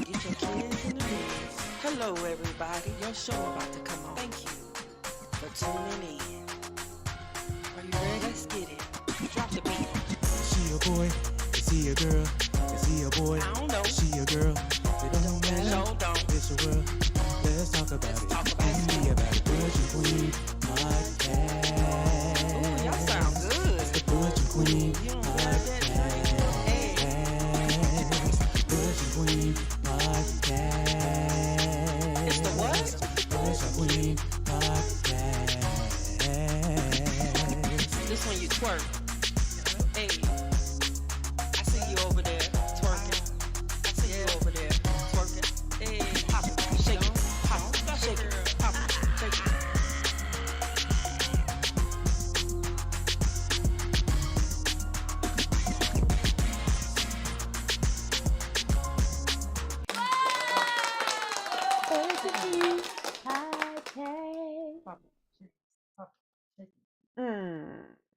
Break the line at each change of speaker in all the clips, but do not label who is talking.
Get your kids in the news. Hello, everybody. Your show about to come on. Thank you for tuning in. Are you ready? Let's get it. Drop the beat.
Is she a boy? Is he a girl? Is he a boy?
I don't know.
Is she a girl? It don't matter.
No, don't.
It's a world. Let's talk about it. Tell me about the Butch and Queen podcast.
Ooh, y'all sound good.
It's the Butch and Queen
You don't got that drink. Hey.
Butch and Queen podcast.
It's the what?
Butch and Queen podcast.
This one you twerk. Hey. I see you over there twerking. I see you over there twerking. Hey. Pop it. Shake it. Pop it. Shake it. Pop it. Shake it.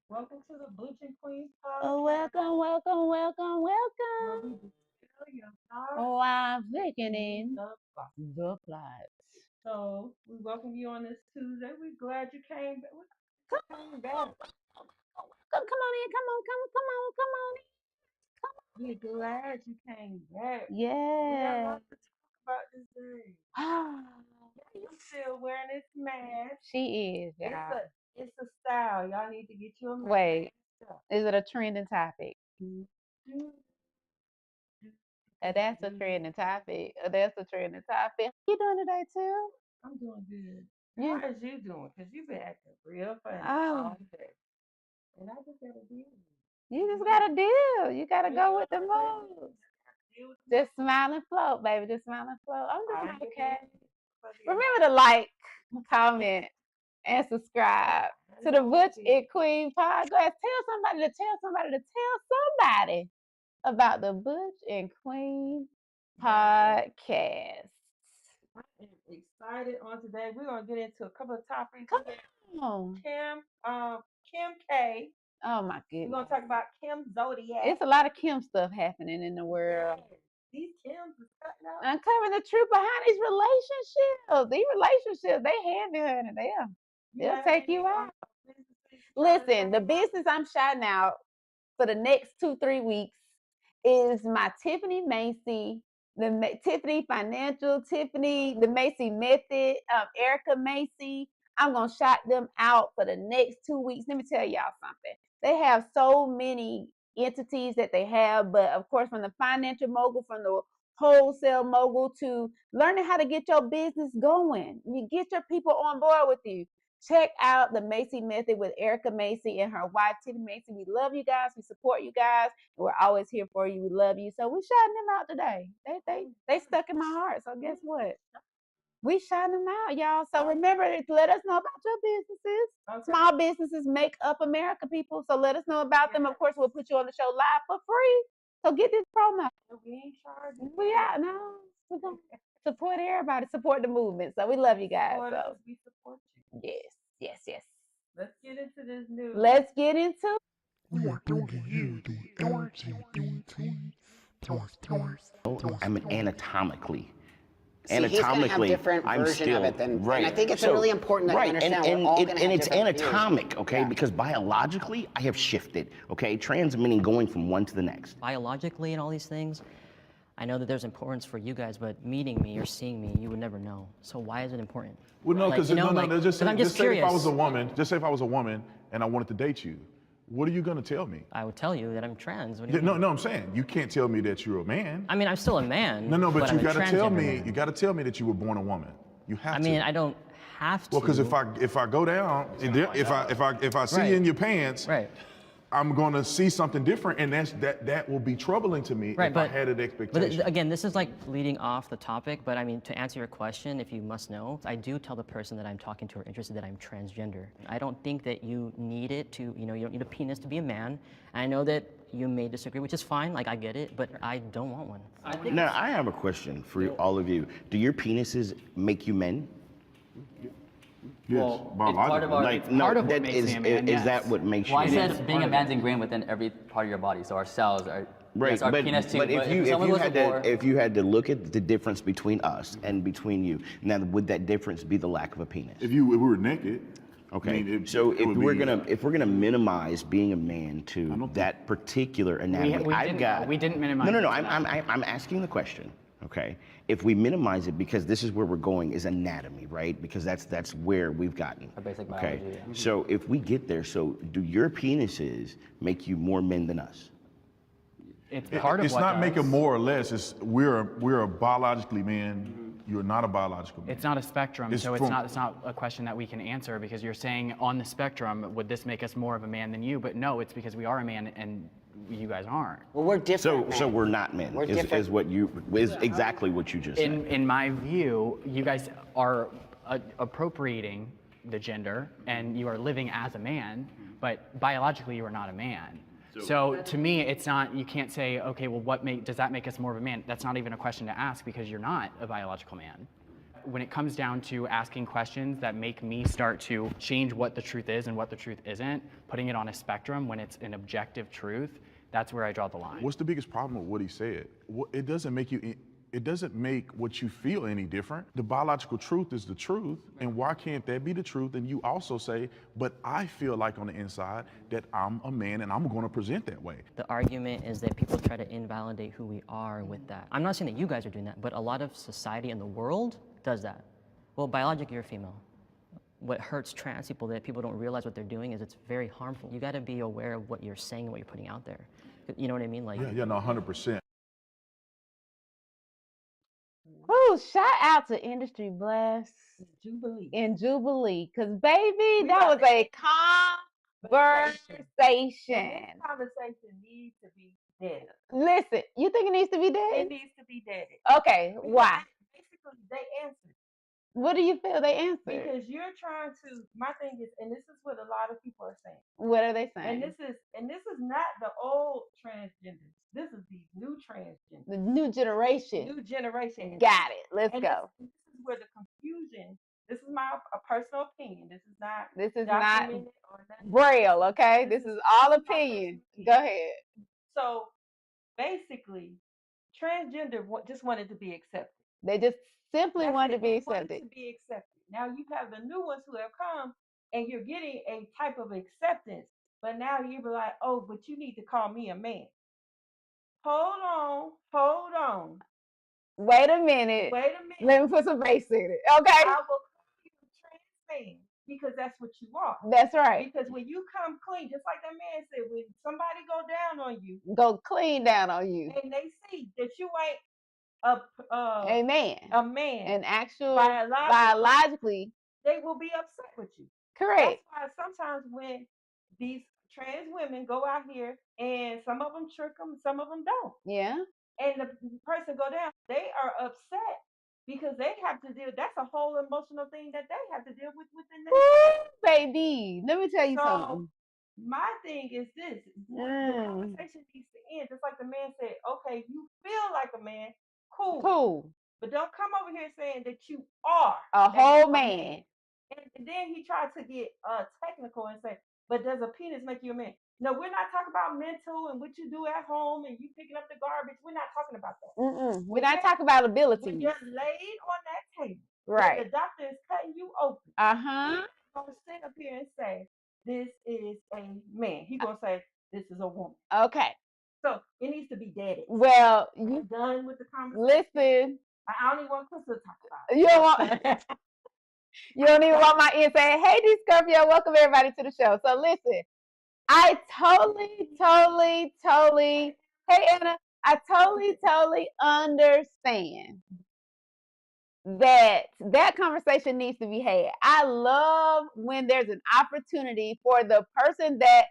Welcome to the Butch and Queens podcast.
Oh, welcome, welcome, welcome,
Where
welcome.
we distill your thoughts
Live thickening
the thoughts.
the plots.
So we welcome you on this Tuesday. We're glad you came back.
Come on, come on in, come on in.
We're glad you came back. We got a
Yeah.
lot to talk about this day. You still wearing this mask.
She is, y'all.
It's a style. Y'all need to get you a mask.
Wait, is it a trending topic? That's a trending topic. That's a trending topic. You doing today too?
I'm doing good.
Yeah.
How is you doing? Because you've been acting real funny
Oh.
all day. And I just got to deal with it.
You just gotta deal. You gotta go with the moves.
Deal with it.
Just smile and float, baby. Just smile and float. I'm doing
I
okay.
But yeah,
Remember to like, comment, and subscribe to the Butch and Queen podcast. Tell somebody about the Butch and Queen podcast.
I am excited on today. We're gonna get into a couple of topics.
Come on.
Kim K.
Oh my
We're
goodness.
gonna talk about Kim Zoziak.
It's a lot of Kim stuff happening in the world.
These Kims is cutting up.
Uncovering the truth behind these relationships. These relationships, they heavy, honey. They'll take you out. Listen, the business I'm shouting out for the next 2-3 weeks is my Tiffany Macy, Tiffany Financial, Tiffany, the Macy Method, Erica Macy. I'm going to shout them out for the next 2 weeks. Let me tell y'all something. They have so many entities that they have, but of course, from the financial mogul, from the wholesale mogul to learning how to get your business going. You get your people on board with you. Check out the Macy Method with Erica Macy and her wife, Tiffany Macy. We love you guys. We support you guys. And we're always here for you. We love you. So we're shouting them out today. They stuck in my heart. So guess what? We shouting them out, y'all. So remember to let us know about your businesses.
Okay.
Small businesses make up America, people. So let us know about them. Of course, we'll put you on the show live for free. So get this promo.
We ain't charging.
We out now. We're going to support everybody. Support the movement. So we love you guys.
Support
So
us, we support you.
yes.
Let's get into this news.
Let's get into
We are bringing you the
I'm anatomically.
See, he's gonna have different
I'm
version
still
of it than,
right.
and I think it's
So,
really important that
right,
you understand
and
we're all gonna have
it's
different views.
anatomic, okay?
Yeah.
Because biologically, I have shifted, okay? Trans meaning going from one to the next.
Biologically and all these things, I know that there's importance for you guys, but meeting me or seeing me, you would never know. So why is it important?
Well, no,
Like,
because
you know,
just say,
I'm just
say if I
curious.
was a woman, just say if I was a woman and I wanted to date you, what are you gonna tell me?
I would tell you that I'm trans. What do you
Yeah,
mean?
no, I'm saying you can't tell me that you're a man.
I mean, I'm still a man.
No, but you
I'm a
gotta tell
transgender
me.
man.
You gotta tell me that you were born a woman. You have
I
to.
mean, I don't have to.
Well, because if I go down, if I see
Right.
you in your pants,
Right.
I'm gonna see something different, and that will be troubling to me
Right,
if I
but-
had an
But
expectation.
again, this is like leading off the topic, but I mean, to answer your question, if you must know, I do tell the person that I'm talking to or interested that I'm transgender. I don't think that you need it to, you don't need a penis to be a man. I know that you may disagree, which is fine, like I get it, but I don't want one.
Now, I have a question for all of you. Do your penises make you men?
yes, biologically.
Like,
it's
no,
part of what
that
makes
is,
me a man,
is that
yes.
what makes
Well, I
you?
said being a man's ingrained within every part of your body. So our cells are
Right,
Yes, our
but,
penis too,
but
but if someone was a boar-
if you had to look at the difference between us and between you, now would that difference be the lack of a penis?
If we were naked.
Okay.
I mean,
so
it
if
would
we're
be,
gonna minimize being a man to that particular anatomy,
we didn't minimize.
No. I'm asking the question. Okay. If we minimize it, because this is where we're going, is anatomy, right? Because that's where we've gotten.
Our basic
Okay.
biology, yeah.
So if we get there, so do your penises make you more men than us?
It's part of
it's
what
not
does.
making more or less. It's we're a biologically man. You're not a biological man.
It's not a spectrum,
It's
so
from-
it's not a question that we can answer because you're saying on the spectrum, would this make us more of a man than you? But no, it's because we are a man and you guys aren't.
Well, we're different.
So we're not men.
We're
Is
different.
exactly what you just said.
In my view, you guys are appropriating the gender and you are living as a man, but biologically you are not a man. So to me, it's not, you can't say, okay, well, does that make us more of a man? That's not even a question to ask because you're not a biological man. When it comes down to asking questions that make me start to change what the truth is and what the truth isn't, putting it on a spectrum when it's an objective truth, that's where I draw the line.
What's the biggest problem with what he said? It doesn't make you. It doesn't make what you feel any different. The biological truth is the truth, and why can't that be the truth? And you also say, but I feel like on the inside that I'm a man and I'm going to present that way.
The argument is that people try to invalidate who we are with that. I'm not saying that you guys are doing that, but a lot of society in the world does that. Well, biologically, you're female. What hurts trans people that people don't realize what they're doing is it's very harmful. You got to be aware of what you're saying and what you're putting out there. You know what I mean? Like,
Yeah, no, 100%.
Woo, shout out to Industry Bless in Jubilee. Because, baby, that was a conversation.
This conversation needs to be dead.
Listen, you think it needs to be dead?
It needs to be dead.
Okay, why?
Basically, they answered.
What do you feel they answered?
Because you're trying to. My thing is, and this is what a lot of people are saying.
What are they saying?
And this is not the old transgenders. This is the new transgender.
The new generation.
New generation.
Got it. Let's go.
This is where the confusion. This is my personal opinion. This is not.
This is not
documented or nothing.
Braille, okay? This is all opinion. Go ahead.
So basically, transgender just wanted to be accepted.
They just simply wanted to be
They wanted
accepted.
to be accepted. Now you have the new ones who have come, and you're getting a type of acceptance. But now you be like, oh, but you need to call me a man. Hold on.
Wait a minute. Let me put some bass in it. Okay.
I will call you a trans man because that's what you are.
That's right.
Because when you come clean, just like that man said, when somebody go down on you,
go clean down on you,
and they see that you ain't
a man, an actual biologically,
they will be upset with you.
Correct.
That's why sometimes when these trans women go out here and some of them trick them, some of them don't.
Yeah.
And the person go down, they are upset because they have to deal. That's a whole emotional thing that they have to deal with within
themselves. Baby, let me tell you something.
My thing is this: the conversation needs to end. Just like the man said, okay, you feel like a man, cool. But don't come over here saying that you are
a whole man.
And then he tried to get technical and say, but does a penis make you a man? No, we're not talking about mental and what you do at home and you picking up the garbage. We're not talking about that.
We're not talking about ability.
When you're laid on that table,
right?
The doctor is cutting you open.
You're
gonna sit up here and say, this is a man. He's gonna say, this is a woman.
Okay.
So it needs to be dead.
Well, you
done with the conversation.
Listen.
I don't even want Crystal to talk about it.
You don't want. You don't even want my ear saying, hey, D Scorpio, welcome everybody to the show. So listen, I totally, hey Anna, I totally understand that conversation needs to be had. I love when there's an opportunity for the person that,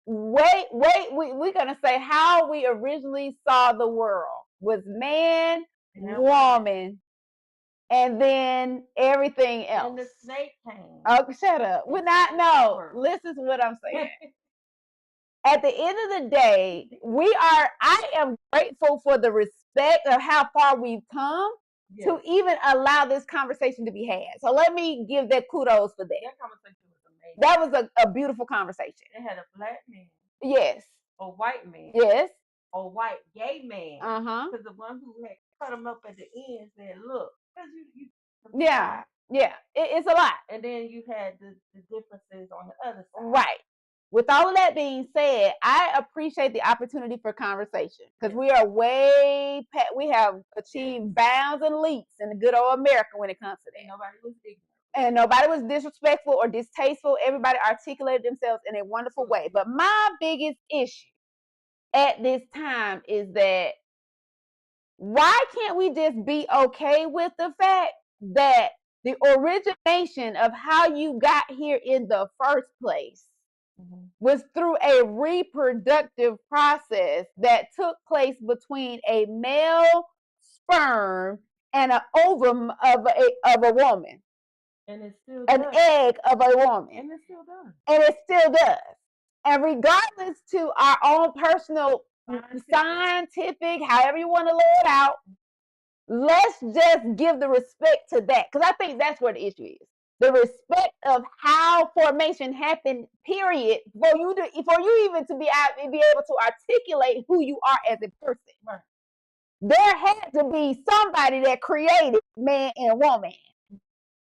we're going to say how we originally saw the world was man, woman, and then everything else.
And the snake came.
Oh, shut up. We're not, no, listen to what I'm saying. At the end of the day, I am grateful for the respect of how far we've come to even allow this conversation to be had. So let me give that kudos for that.
That conversation was amazing.
That was a beautiful conversation.
It had a black man.
Yes.
A white man.
Yes.
a white gay man.
Uh-huh.
Because the one who had cut him up at the end said, "Look, because you
Yeah. It's a lot.
And then you had the differences on the other side.
Right. With all of that being said, I appreciate the opportunity for conversation because we are we have achieved bounds and leaps in the good old America when it comes to that.
Nobody was ignorant.
And nobody was disrespectful or distasteful. Everybody articulated themselves in a wonderful way. But my biggest issue at this time is that why can't we just be okay with the fact that the origination of how you got here in the first place was through a reproductive process that took place between a male sperm and an ovum of a woman.
And it still
an
does.
Egg of a woman.
And it still does.
And it still does. And regardless to our own personal scientific, however you want to lay it out, let's just give the respect to that. Because I think that's where the issue is. The respect of how formation happened, period, for you even to be able to articulate who you are as a person.
Right.
There had to be somebody that created man and woman.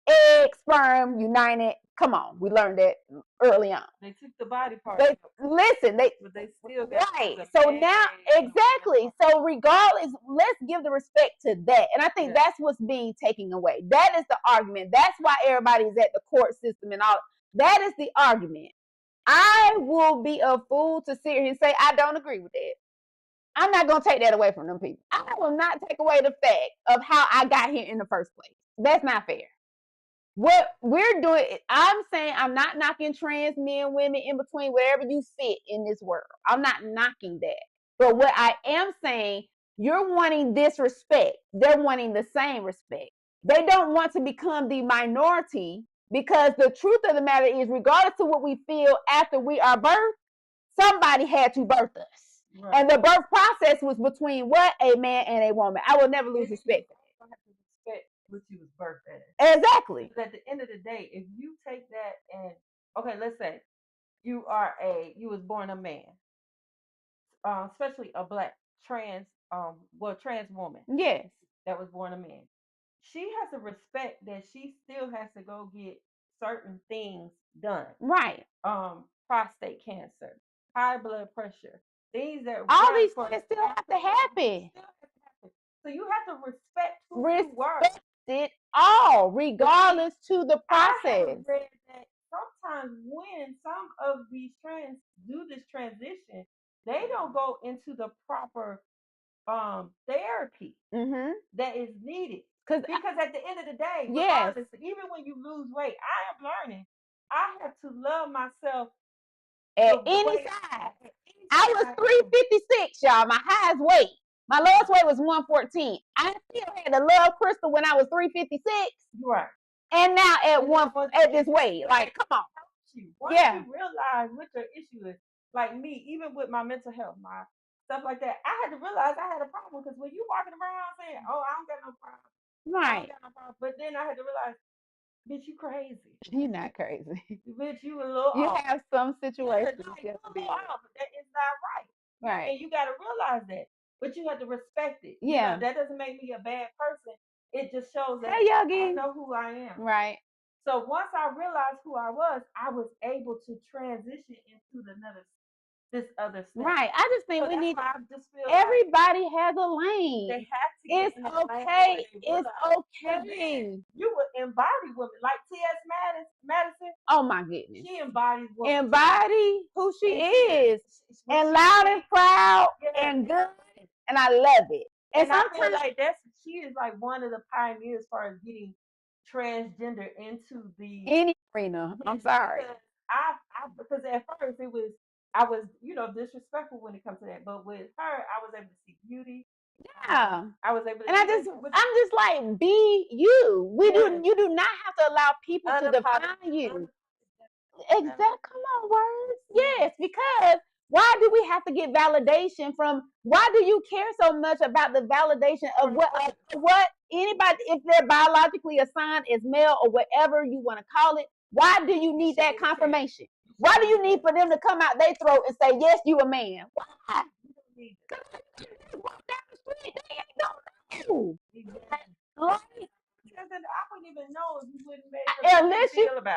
Egg, sperm, united. Come on, we learned that early on.
They took the body part.
But they
still got
right. So now, exactly. So regardless, let's give the respect to that. And I think that's what's being taken away. That is the argument. That's why everybody's at the court system and all. That is the argument. I will be a fool to sit here and say I don't agree with that. I'm not going to take that away from them people. I will not take away the fact of how I got here in the first place. That's not fair. What we're doing, I'm saying I'm not knocking trans men, women, in between, wherever you sit in this world. I'm not knocking that. But what I am saying, you're wanting this respect. They're wanting the same respect. They don't want to become the minority because the truth of the matter is, regardless of what we feel after we are birthed, somebody had to birth us. Right. And the birth process was between what? A man and a woman. I will never lose respect for that.
What you was birthed as.
Exactly.
Because at the end of the day, if you take that and okay, let's say you was born a man, especially a black trans woman.
Yes.
That was born a man. She has to respect that she still has to go get certain things done.
Right.
Prostate cancer, high blood pressure, things that
all these things still have to happen.
So you have to respect who you were.
It all, regardless to the process.
I have read that sometimes when some of these trans do this transition, they don't go into the proper therapy that is needed. Because at the end of the day, regardless, even when you lose weight, I am learning. I have to love myself
at any size. I was 356, y'all. My highest weight. My lowest weight was 114. I still had to love Crystal when I was 356.
Right.
And now at this weight. Like, come on.
Once you realize what your issue is, like me, even with my mental health, my stuff like that, I had to realize I had a problem because when you walking around saying, "Oh, I don't got no problem,"
right?
I don't got no problem. But then I had to realize, bitch, you crazy.
You're not crazy.
Bitch, you a little.
You have some situations.
Like, you a little off, but that is not right.
Right.
And you got to realize that. But you have to respect it.
Yeah.
You know, that doesn't make me a bad person. It just shows that
I
know who I am.
Right.
So once I realized who I was able to transition into this other step.
Right. I just think we need
feel
everybody has a lane.
They have to
it's okay. It's okay.
You would embody women like T.S. Madison.
Oh my goodness.
She embodies women.
Embody who she is. And loud and proud and good. And I love it.
And I feel like she is like one of the pioneers as far as getting transgender into
any arena. I'm sorry.
Because at first I was disrespectful when it comes to that. But with her, I was able to see beauty.
Yeah.
I was able to
I'm just like, be you. You do not have to allow people to define you. Exactly. Come on, words. Yes, because why do we have to get validation from? Why do you care so much about the validation of what anybody, if they're biologically assigned as male or whatever you want to call it? Why do you need that confirmation? Why do you need for them to come out their throat and say, yes, you a man? Why? Walk down the street, they ain't gonna know. Like,
I wouldn't even know if you wouldn't make
unless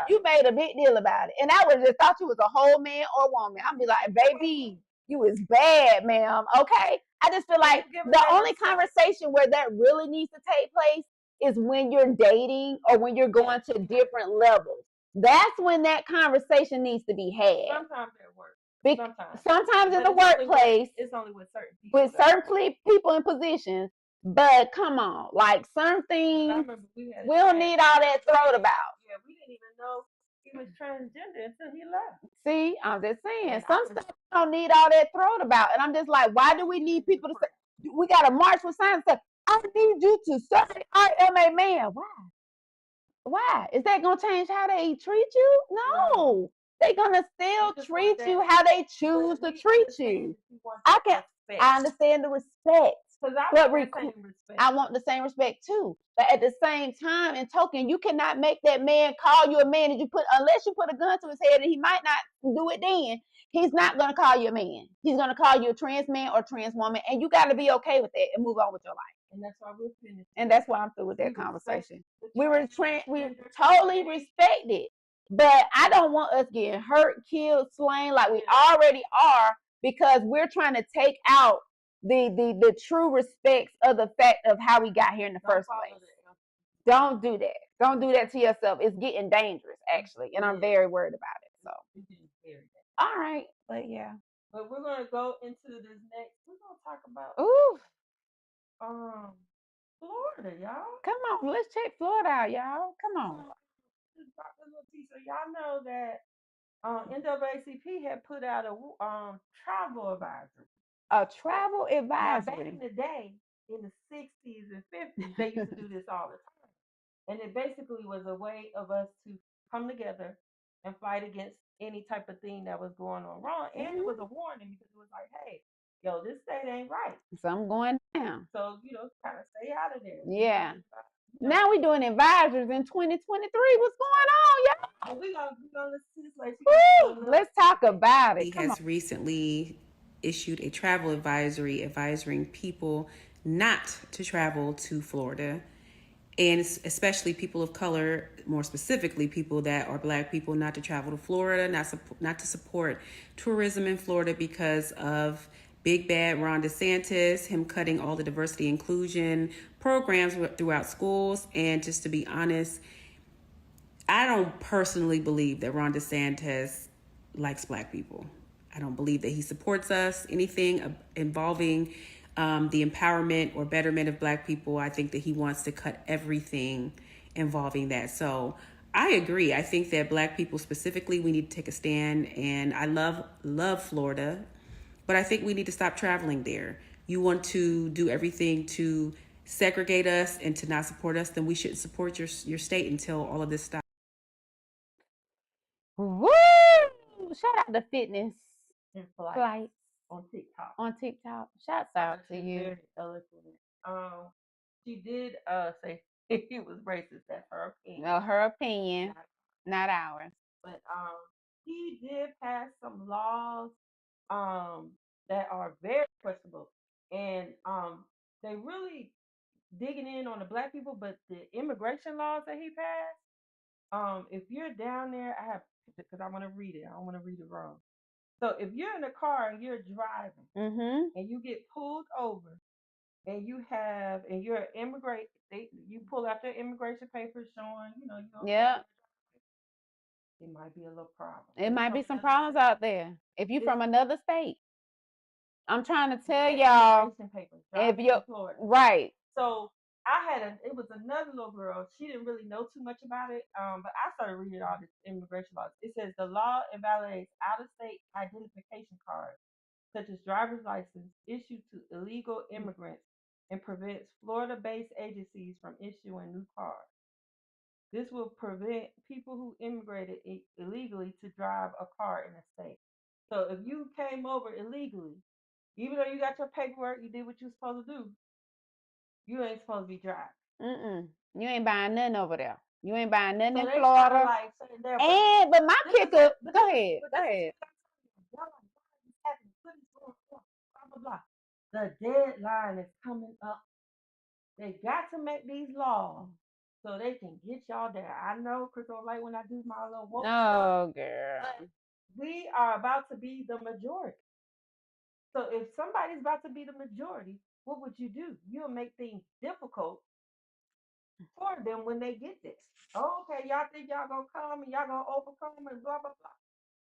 you made a big deal about it. And I would have just thought you was a whole man or woman. I'd be like, baby, you is bad, ma'am. Okay. I just feel like the only conversation where that really needs to take place is when you're dating or when you're going to different levels. That's when that conversation needs to be had.
Sometimes at work.
Sometimes in the workplace.
It's only with certain people.
With certain people in positions. But come on, like certain things, we don't need all that throat about.
Yeah, we didn't even know he was transgender until he left.
See, I'm just saying, some stuff don't need all that throat about. And I'm just like, why do we need people to say, we got to march with signs and say, I need you to say I am a man. Why? Why? Is that going to change how they treat you? No. They're going to still treat you how they choose to treat you. I understand the respect. But I want the same respect too. But at the same time, in token, you cannot make that man call you a man unless you put a gun to his head, and he might not do it then. He's not going to call you a man. He's going to call you a trans man or trans woman, and you got to be okay with that and move on with your life.
And that's why we're finished.
And that's why I'm through with that conversation. We totally respect it. But I don't want us getting hurt, killed, slain like we already are, because we're trying to take out the true respects of the fact of how we got here in the first place. Don't do that. Don't do that to yourself. It's getting dangerous, actually. And I'm very worried about it. So, all right. But yeah.
But we're going to go into this next. We're going to talk about Florida, y'all.
Come on. Let's check Florida out, y'all. Come on.
So y'all know that NAACP had put out a travel advisory.
A travel advisory.
Now, back in the day, in the 60s and 50s, they used to do this all the time. And it basically was a way of us to come together and fight against any type of thing that was going on wrong. And it was a warning, because it was like, hey, yo, this state ain't right.
Something going down.
So, kind of stay out of there.
Yeah. Now we're doing advisors in 2023. What's going on, y'all?
We're gonna listen to this later.
Let's talk about it.
He has recently issued a travel advisory advising people not to travel to Florida, and especially people of color, more specifically people that are Black people, not to travel to Florida, not to support tourism in Florida because of Big Bad Ron DeSantis, him cutting all the diversity inclusion programs throughout schools. And just to be honest, I don't personally believe that Ron DeSantis likes Black people. I don't believe that he supports us, anything involving the empowerment or betterment of Black people. I think that he wants to cut everything involving that. So I agree. I think that Black people specifically, we need to take a stand. And I love Florida, but I think we need to stop traveling there. You want to do everything to segregate us and to not support us, then we shouldn't support your state until all of this stops.
Woo! Shout out to Fitness Flights
on TikTok.
Shouts out to you.
Very eloquent. She did say he was racist. That's her opinion.
No, her opinion, not ours.
But he did pass some laws that are very questionable, and they really digging in on the Black people. But the immigration laws that he passed, if you're down there, I have, because I want to read it. I don't want to read it wrong. So if you're in a car and you're driving and you get pulled over and you're an immigrant, you pull out your immigration papers showing, it might be a little problem.
It might be some problems out there. If you're from another state, I'm trying to tell y'all, if you're right.
So it was another little girl. She didn't really know too much about it. But I started reading all this immigration laws. It says the law invalidates out-of-state identification cards, such as driver's license, issued to illegal immigrants, and prevents Florida-based agencies from issuing new cards. This will prevent people who immigrated illegally to drive a car in a state. So if you came over illegally, even though you got your paperwork, you did what you were supposed to do, you ain't supposed to be driving.
You ain't buying nothing over there. You ain't buying nothing in Florida. But my kicker, go ahead.
the deadline is coming up. They got to make these laws so they can get y'all there. I know, Chris, don't like when I do my little woke stuff.
Oh, girl.
But we are about to be the majority. So if somebody's about to be the majority, what would you do? You'll make things difficult for them when they get there. Oh, okay, y'all think y'all gonna come and y'all gonna overcome and blah blah blah.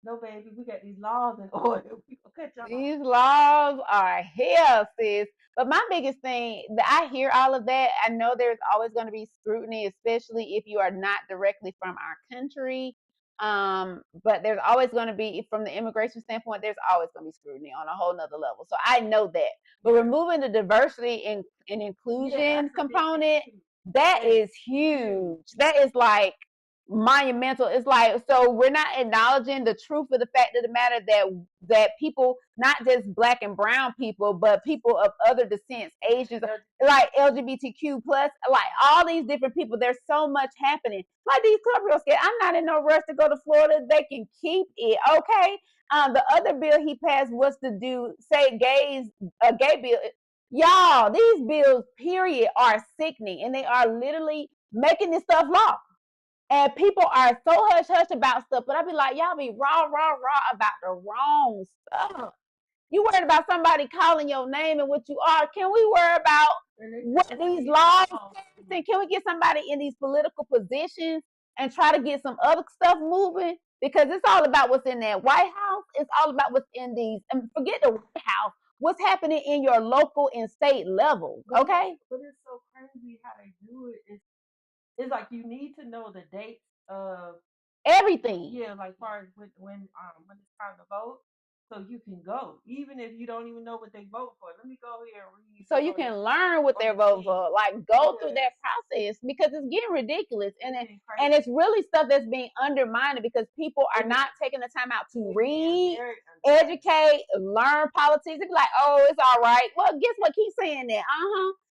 No, baby, we got these laws in order. We gonna cut y'all off.
These laws are hell, sis. But my biggest thing that I hear all of that, I know there's always going to be scrutiny, especially if you are not directly from our country. But there's always going to be, from the immigration standpoint, there's always going to be scrutiny on a whole nother level. So I know that. But removing the diversity and inclusion component, that is huge. That is like monumental. It's like, so we're not acknowledging the truth of the fact of the matter that people, not just black and brown people, but people of other descents, Asians, like LGBTQ plus, like all these different people, there's so much happening. Like these club girls, I'm not in no rush to go to Florida. They can keep it, okay? The other bill he passed was to do, say, a gay bill. Y'all, these bills, period, are sickening, and they are literally making this stuff law. And people are so hush hush about stuff, but I be like, y'all be raw about the wrong stuff. You worried about somebody calling your name and what you are. Can we worry about what these laws and can we get somebody in these political positions and try to get some other stuff moving? Because it's all about what's in that White House. It's all about what's in these, and forget the White House, what's happening in your local and state level. Okay?
But it's so crazy how they do it. It's like you need to know the dates of
everything.
Yeah, like far as when it's time to vote, so you can go, even if you don't even know what they vote for. Let me go here and read.
So you can learn what they're voting for, like go through that process, because it's getting ridiculous, and it's really stuff that's being undermined because people are not taking the time out to read, educate, learn politics. They be like, oh, it's all right. Well, guess what? Keep saying that,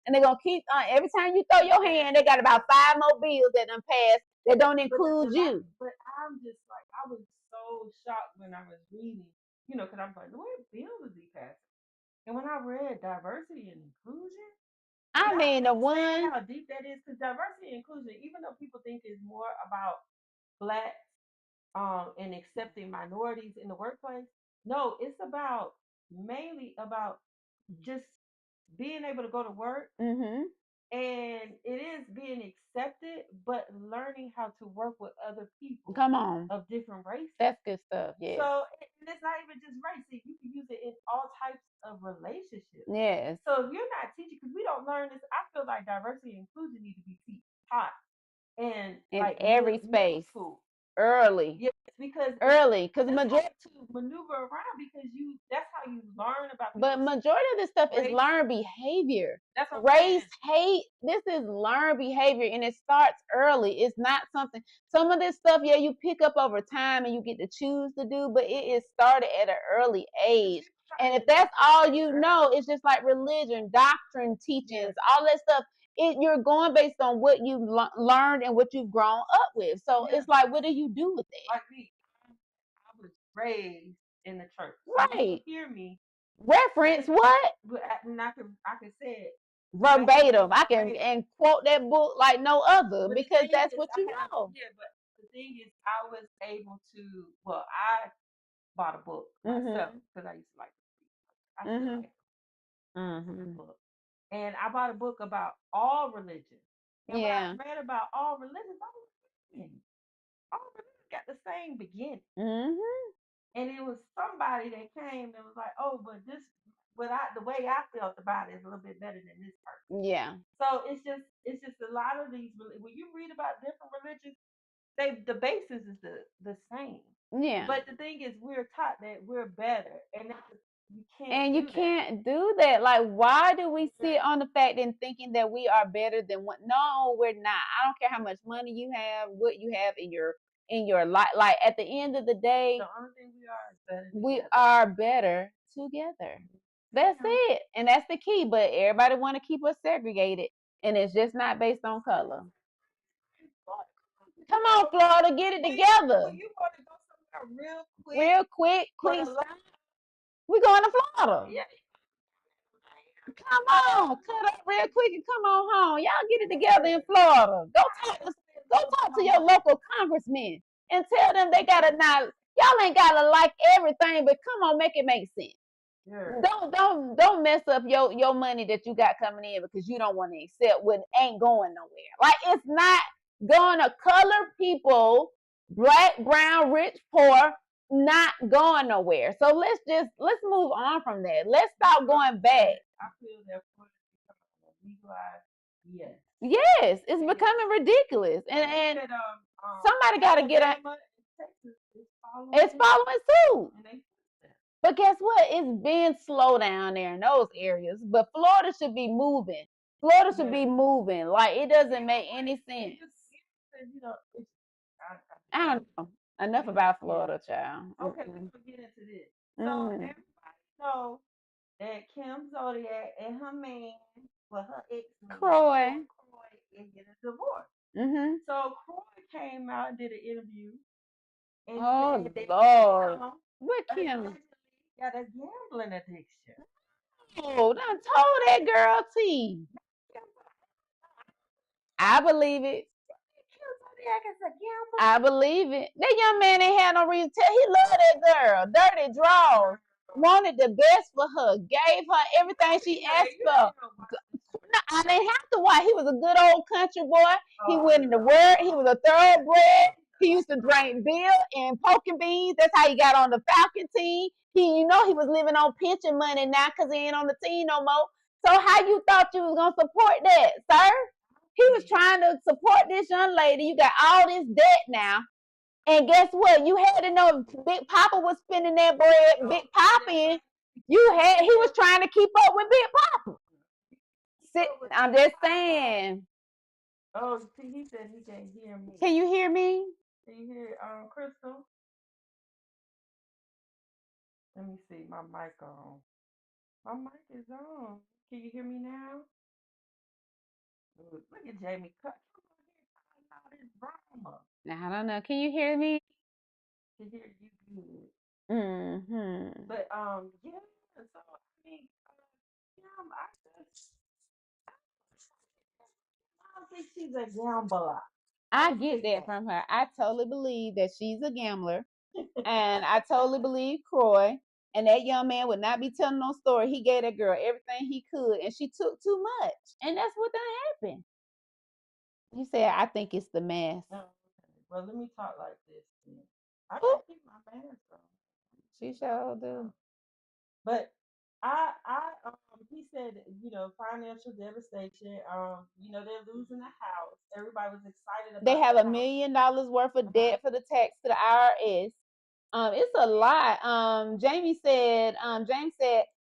and they're gonna keep every time you throw your hand, they got about 5 more bills that done passed that don't include you.
But I'm just like, I was so shocked when I was reading, because I'm like, what bill is he passing? And when I read diversity and inclusion,
I mean, the one
how deep that is, because diversity and inclusion, even though people think it's more about black and accepting minorities in the workplace, no, it's mainly about just being able to go to work. And it is being accepted, but learning how to work with other people.
Come on.
Of different races.
That's good stuff. Yes.
So it's not even just race. You can use it in all types of relationships.
Yes.
So if you're not teaching, because we don't learn this, I feel like diversity and inclusion need to be taught in like
every space.
School.
Early.
Yes, because
the majority
to maneuver around, because that's how you learn about.
But majority of this stuff is learned behavior.
That's what
race, hate. This is learned behavior, and it starts early. It's not something. Some of this stuff, yeah, you pick up over time, and you get to choose to do. But it is started at an early age. And if that's all you know, it's just like religion, doctrine, teachings, all that stuff. You're going based on what you've learned and what you've grown up with. So it's like, what do you do with it?
Like me, I was raised in the church.
Right.
So you hear me.
Reference what?
And I can say it
verbatim. I can and quote that book like no other, because that's what you know.
Yeah, but the thing is, I was able to. Well, I bought a book myself because I used to like to read. I still like book. And I bought a book about all religions. And when I read about all religions, I was like, all religions got the same beginning. And it was somebody that came and was like, oh, but the way I felt about it is a little bit better than this person.
Yeah.
So it's just a lot of these. When you read about different religions, the basis is the same.
Yeah.
But the thing is, we're taught that we're better, and
you can't do that. Like, why do we sit on the fact and thinking that we are better than what? No, we're not. I don't care how much money you have, what you have in your life. Like, at the end of the day,
the only thing we are is better.
We are better together. That's it, and that's the key. But everybody want to keep us segregated, and it's just not based on color. Come on, Florida, get it together.
You want to go somewhere
real quick. We're going to Florida.
Yeah.
come on, cut up real quick and come on home. Y'all get it together in Florida. Go talk to your local congressman and tell them they gotta not. Y'all ain't gotta like everything, but come on, make it make sense. Sure. Don't mess up your money that you got coming in because you don't want to accept what ain't going nowhere. Like it's not gonna color people, black, brown, rich, poor, not going nowhere. So let's move on from that. Let's stop going back.
I feel that legalized.
Yes, it's becoming ridiculous, and somebody got to get a. It's following suit. But guess what? It's been slow down there in those areas. But Florida should be moving. Florida should be moving. Like it doesn't make any sense. I don't know. Enough about Florida, child.
Okay, let's get into this. So everybody know that Kim Zoziak and her man, her ex
Croy
is getting a divorce. So Croy came out and did an interview. And said
Lord. What Kim?
Got a gambling addiction.
Oh, done told that girl T. I believe it. I believe it. That young man ain't had no reason to tell. He loved that girl. Dirty draws. Wanted the best for her. Gave her everything she asked for. No, I didn't have to watch. He was a good old country boy. He went in the word. He was a thoroughbred. He used to drink beer and poking beans. That's how he got on the Falcon team. He was living on pension money now because he ain't on the team no more. So how you thought you was going to support that, sir? He was trying to support this young lady. You got all this debt now. And guess what? You had to know if Big Papa was spending that bread. Big Papa, he was trying to keep up with Big Papa. I'm just saying.
Oh, see, he said he can't hear me.
Can you hear me?
Can you hear Crystal? Let me see. My mic on. My mic is on. Can you hear me now? Look at Jamie. Cut all this drama.
I don't know. Can you hear me?
I can hear you good. But yeah. So I mean, I don't think she's a gambler.
I get that from her. I totally believe that she's a gambler. And I totally believe Croy. And that young man would not be telling no story. He gave that girl everything he could, and she took too much. And that's what done happened. You said, I think it's the mess.
Oh, okay. Well, let me talk like this. I gotta keep my mask on.
She sure do.
But he said, financial devastation. They're losing the house. Everybody was excited about.
They have $1 million worth of debt for the tax to the IRS. It's a lot. James said,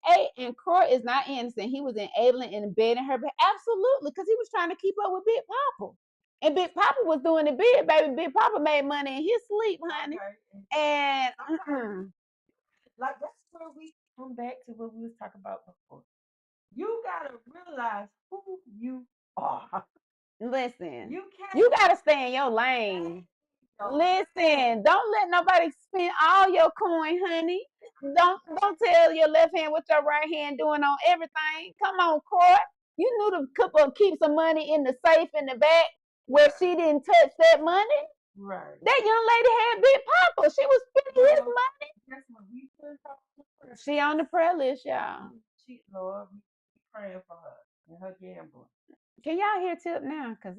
hey, and Croy is not innocent. He was enabling and embedding her. But absolutely, because he was trying to keep up with Big Papa. And Big Papa was doing it big, baby. Big Papa made money in his sleep, honey. Okay. And
like that's where we come back to what we was talking about before. You gotta realize who you are.
Listen, you gotta stay in your lane. Listen, don't let nobody spend all your coin, honey. Don't tell your left hand what your right hand doing on everything. Come on, Croy. You knew to keep some money in the safe in the back where she didn't touch that money.
Right.
That young lady had Big Papa. She was spending his money.
That's what we put her on the prayer.
She on the prayer list, y'all.
Lord, we praying for her and her gambling.
Can y'all hear Tip now? Cause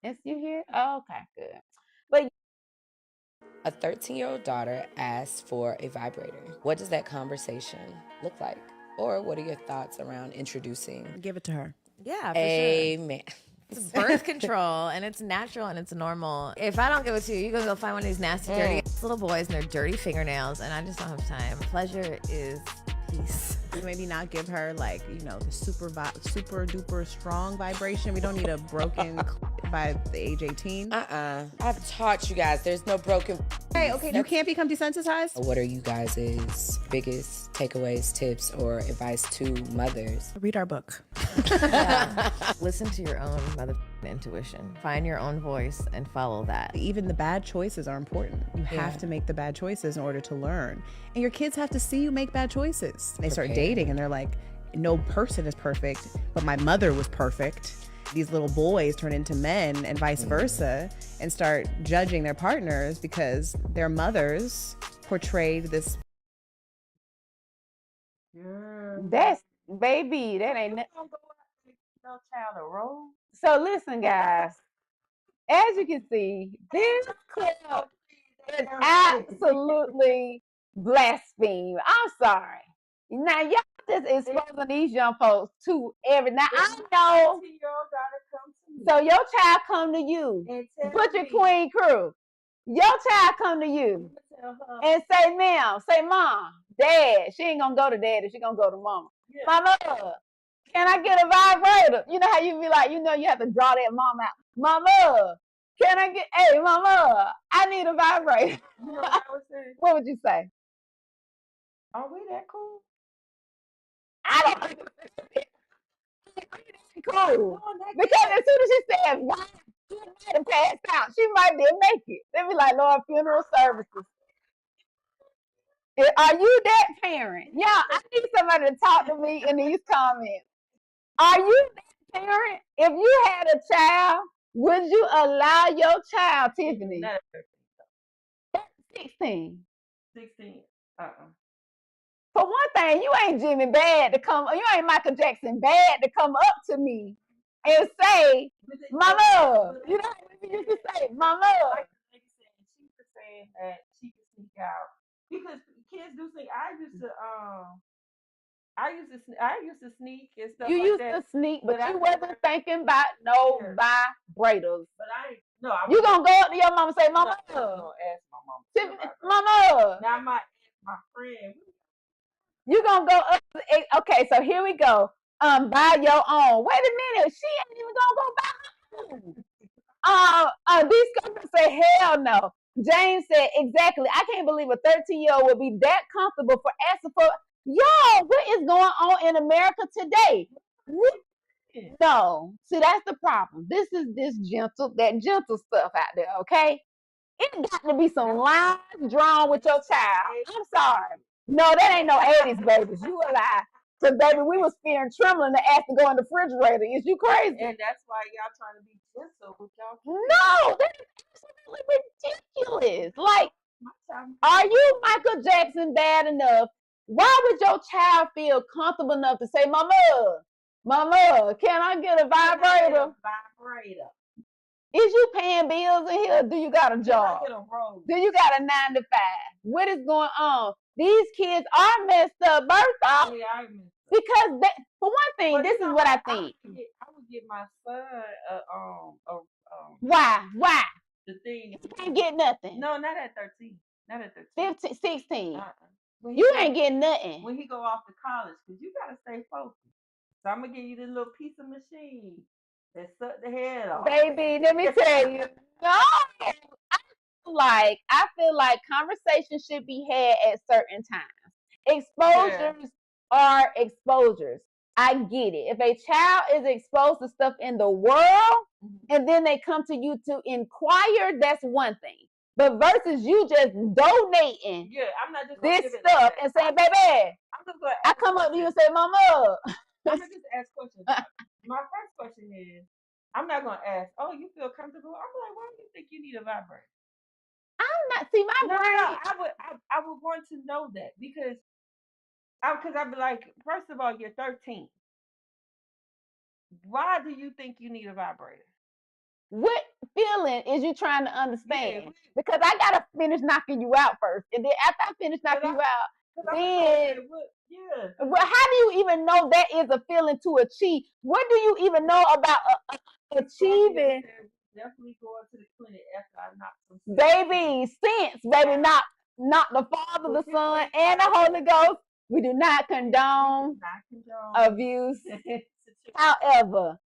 yes, you hear? Oh, okay, good. But
a 13-year-old daughter asked for a vibrator. What does that conversation look like? Or what are your thoughts around introducing?
Give it to her.
Yeah, for
Amen.
Sure. It's birth control, and it's natural, and it's normal. If I don't give it to you, you're going to go find one of these nasty, dirty little boys and their dirty fingernails, and I just don't have time. Pleasure is peace.
Maybe not give her, like, the super duper strong vibration. We don't need a broken by the age 18.
I've taught you guys there's no broken.
Okay, you can't become desensitized.
What are you guys' biggest takeaways, tips, or advice to mothers?
Read our book.
Listen to your own mother intuition. Find your own voice and follow that.
Even the bad choices are important. You have to make the bad choices in order to learn. And your kids have to see you make bad choices. They start dating and they're like, no person is perfect, but my mother was perfect. These little boys turn into men and vice versa and start judging their partners because their mothers portrayed this.
That's baby, that ain't
no child a role.
so listen, guys. As you can see, this clip is absolutely blaspheme. I'm sorry. Now y'all just exposing these young folks to every. Now I know. So your child come to you, put your queen crew. Your child come to you and say, "Ma'am, say mom, dad." She ain't gonna go to daddy. She gonna go to mama. Mama, can I get a vibrator? You know how you be like, you have to draw that mom out. Mama, can I get? Hey, mama, I need a vibrator.
You know what I would say?
What would you say?
Are we that cool?
I don't. Cool. Because as soon as she said, "Why?" She might have passed out. She might didn't make it. They be like, "Lord, funeral services." Are you that parent? Yeah, I need somebody to talk to me in these comments. Are you that parent? If you had a child, would you allow your child, Tiffany? 16.
16.
For one thing, you ain't Jimmy bad to come. You ain't Michael Jackson bad to come up to me and say, "Mama." You know what you used to say, "Mama."
She was saying that she could sneak out because kids do sneak. I used to sneak and stuff
You
like
used
that.
to sneak, but you
I
wasn't thinking about no vibrators.
But
you gonna go up to your mama and say, "Mama."
I'm gonna ask my mama.
Mama.
Now I might ask my friend.
You gonna go up? Okay, so here we go. Buy your own. Wait a minute, she ain't even gonna go buy her own. These companies say, "Hell no." James said, "Exactly. I can't believe a 13-year-old would be that comfortable for asking for." Y'all, what is going on in America today? No, see, that's the problem. This is that gentle stuff out there, okay? It got to be some lines drawn with your child. I'm sorry. No, that ain't no 80s, babies. You a lie. Because, baby, we was fearing trembling to ask to go in the refrigerator. Is you crazy?
And that's why y'all trying to be gentle with y'all.
No, that is absolutely ridiculous. Like, are you Michael Jackson bad enough? Why would your child feel comfortable enough to say, Mama, can I get a vibrator? Is you paying bills in here? Do you got a job? Do you got a 9 to 5? What is going on? These kids are messed up. Birth off.
Yeah,
because for one thing, this is what I think.
I would give my son
Why?
The thing.
You can't get nothing.
No, not at 13. Not at 13.
15, 16. You ain't getting nothing.
When he go off to college, because you got to stay focused. So I'm going to give you this little piece of machine that suck the head off.
Baby, let me tell you. No. I feel like conversations should be had at certain times. Exposures are exposures. I get it. If a child is exposed to stuff in the world and then they come to you to inquire, that's one thing. But versus you just donating
I'm not just
this stuff and saying, "Baby," I come up to you and say, "Mama."
I'm gonna just ask questions. My first question is, I'm not gonna ask, "Oh, you feel comfortable?" I'm like, "Why do you think you need a vibrator?"
I'm not. See, my brain.
I would want to know that because I'd be like, first of all, you're 13. Why do you think you need a vibrator?
What feeling is you trying to understand? Because I gotta finish knocking you out first, and then after I finish knocking you out, then well, how do you even know that is a feeling to achieve? What do you even know about achieving?
Definitely going to the clinic after I knock some
baby sense, baby, not the Father, the Son, and the Holy Ghost. We do not condone abuse. However,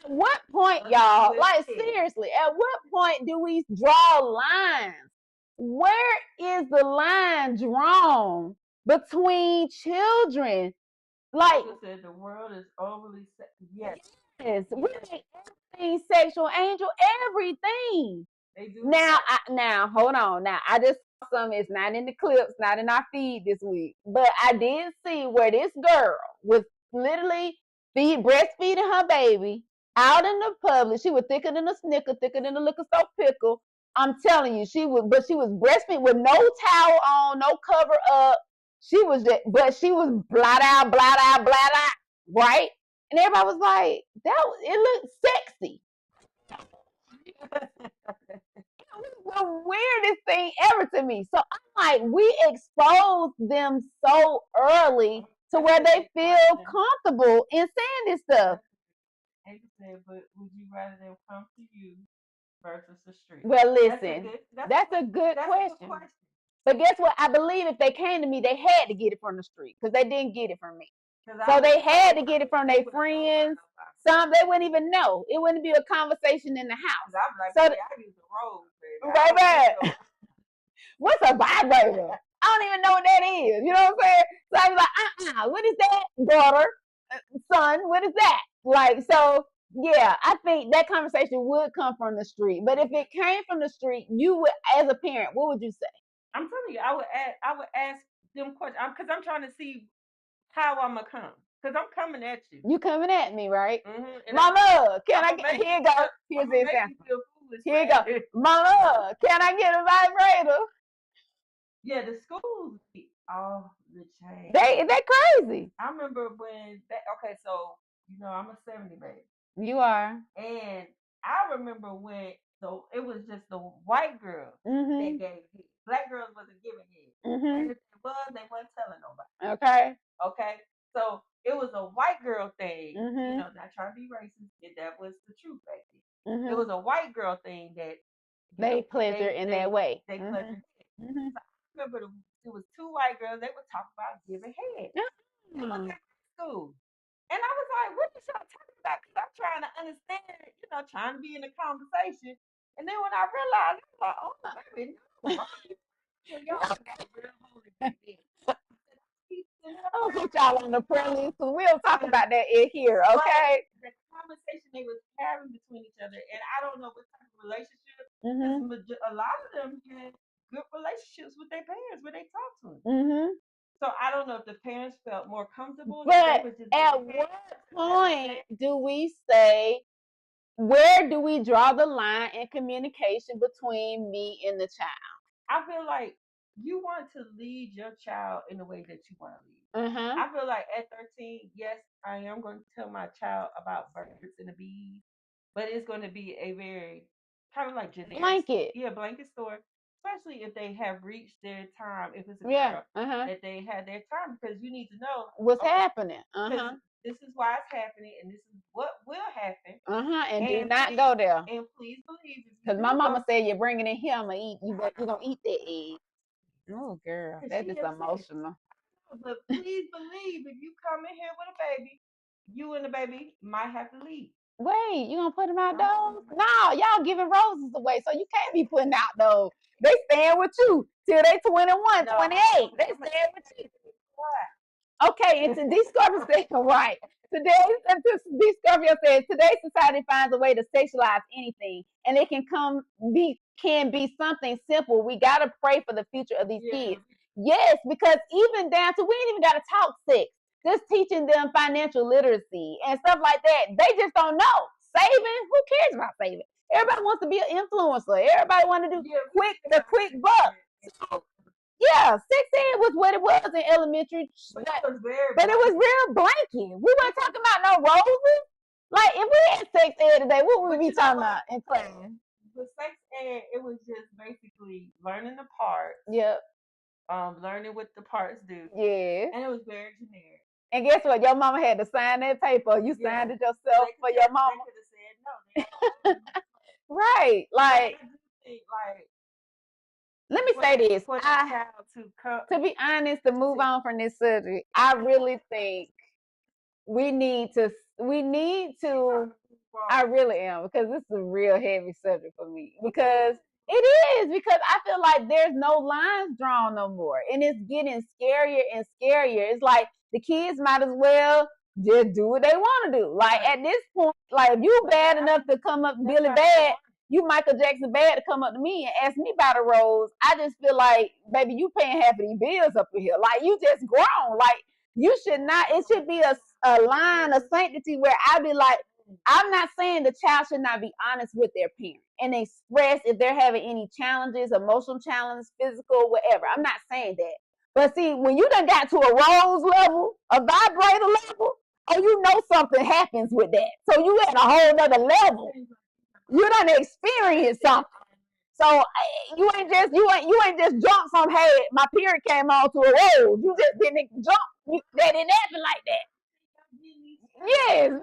at what point, y'all, like seriously, at what point do we draw lines? Where is the line drawn between children? Like,
said, the world is overly yes.
We make everything sexual, angel, everything. Now, hold on. Now, I just saw something. It's not in the clips, not in our feed this week, but I did see where this girl was literally breastfeeding her baby out in the public. She was thicker than a Snicker, thicker than a liquor store pickle. I'm telling you, she was breastfeeding with no towel on, no cover up. She was blat out, right? And everybody was like, it looked sexy. It was the weirdest thing ever to me. So I'm like, we expose them so early to where they feel comfortable in saying this stuff.
And you said, but would you rather them come to you versus the street?
Well, listen, that's a good question. But guess what? I believe if they came to me, they had to get it from the street because they didn't get it from me. So they had to get it from their friends. Some they wouldn't even know. It wouldn't be a conversation in the house.
I'm like,
so
I use the road, baby.
Baby, what's a vibrator? I don't even know what that is. You know what I'm saying? So I was like, what is that, daughter, son? What is that? Like, so yeah, I think that conversation would come from the street. But if it came from the street, you would, as a parent, what would you say?
I'm telling you, I would ask them questions because I'm trying to see how I'm gonna come. Because I'm coming at you.
You coming at me, right?
Mm-hmm.
Mama, can I get, here you go. Here's the example. Here you go. Mama, can I get a vibrator?
Yeah, the schools be all the change.
They crazy.
I remember when so I'm a 70 baby.
You are.
And I remember when it was just the white girls that gave head. Black girls wasn't giving head. And if it was, they wasn't telling nobody. Okay. So it was a white girl thing, not trying to be racist, that was the truth back then. It was a white girl thing that
they pleasure in that way.
They pleasure. So I remember it was two white girls, they would talk about giving head. In school. And I was like, what is y'all talking about? Because I'm trying to understand, trying to be in a conversation. And then when I realized, I was like, oh, baby, no. Y'all got real holy back then.
I'll put y'all on the prayer list because we'll talk about that in here, okay?
But the conversation they was having between each other, and I don't know what type of relationship. A lot of them had good relationships with their parents where they talked to them. So I don't know if the parents felt more comfortable.
But at what point do we say, where do we draw the line in communication between me and the child?
I feel like you want to lead your child in the way that you want to lead. I feel like at 13, yes, I am going to tell my child about birds and the bees, but it's going to be a very kind of like generic blanket story. Especially if they have reached their time, if it's a girl, that they had their time, because you need to know
what's happening.
This is why it's happening, and this is what will happen.
And do not go there.
And please believe,
because my mama said you're bringing it here, I'm gonna eat. You're gonna eat that egg. Oh, girl, that is emotional.
But please believe, if you come in here with a baby, you and the baby might have to leave.
Wait, you gonna put them out those? No, y'all giving roses away, so you can't be putting out those. They staying with you till they 21, 28. They staying with you. Okay, and to Discovery said, right. Discovery says today's society finds a way to sexualize anything, and it can be something simple. We gotta pray for the future of these kids. Yes, because even down to we ain't even gotta talk sex. Just teaching them financial literacy and stuff like that. They just don't know. Saving, who cares about saving? Everybody wants to be an influencer. Everybody want to do the quick buck. So, yeah, sex ed was what it was in elementary. But it was real blanket. We weren't talking about no roses. Like, if we had sex ed today, what would we be talking about in class?
With sex ed, it was just basically learning the parts.
Yep.
Learning what the parts do.
Yeah.
And it was very generic.
And guess what? Your mama had to sign that paper. You signed it yourself for your mama.
They could have said no.
Right. Like, let me say this. To be honest, to move on from this subject, I really think we need to, I really am, because this is a real heavy subject for me. Because it is, because I feel like there's no lines drawn no more. And it's getting scarier and scarier. It's like the kids might as well just do what they want to do. Like at this point, like if you bad enough to come up Billy Bad, you Michael Jackson bad to come up to me and ask me about a rose. I just feel like, baby, you paying half of these bills up in here. Like you just grown. Like You should not. It should be a line of sanctity where I be like, I'm not saying the child should not be honest with their parent and express if they're having any challenges, emotional challenges, physical, whatever. I'm not saying that. But see, when you done got to a rose level, a vibrator level, oh, you know something happens with that. So you at a whole nother level. You done experienced something. So you ain't just jumped from, hey, my period came on to a rose. You just didn't jump. That didn't happen like that. Yes, no,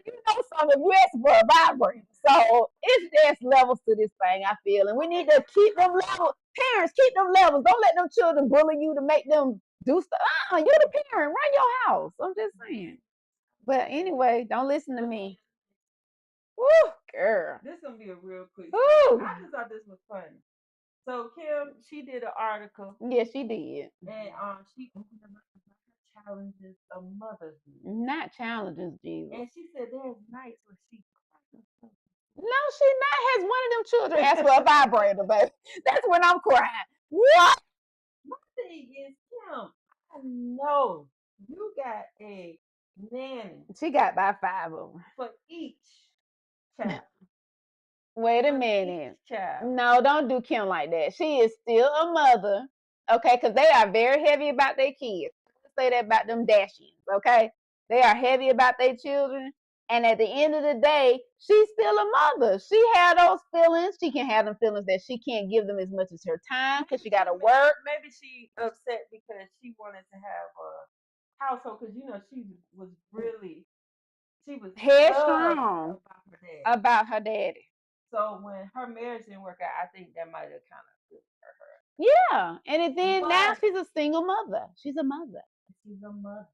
you know something. You asked for a vibrator. So it's just levels to this thing, I feel. And we need to keep them levels. Parents, keep them levels. Don't let them children bully you to make them do stuff. You're the parent. Run your house. I'm just saying. But anyway, don't listen to me. Woo, girl.
This is gonna be a real quick.
Woo.
I just thought this was funny. So Kim, she did an article.
Yes, she did.
And she opened up her challenges of motherhood.
Not challenges, Jesus.
And she said there's nights where she
No, she not. Has one of them children asked for a vibrator, baby. That's when I'm crying. What?
My thing is, Kim, I know you got a nanny.
She got about 5 of them.
For each child.
Wait a minute. No, don't do Kim like that. She is still a mother, okay? Because they are very heavy about their kids. Say that about them Dashians, okay? They are heavy about their children. And at the end of the day, she's still a mother. She had those feelings. She can have them feelings that she can't give them as much as her time because she got to work.
Maybe she upset because she wanted to have a household because, you know, she was
headstrong
about
her daddy.
So when her marriage didn't work out, I think that might have kind of good for her.
Yeah, and then now she's a single mother. She's a mother.
She's a mother.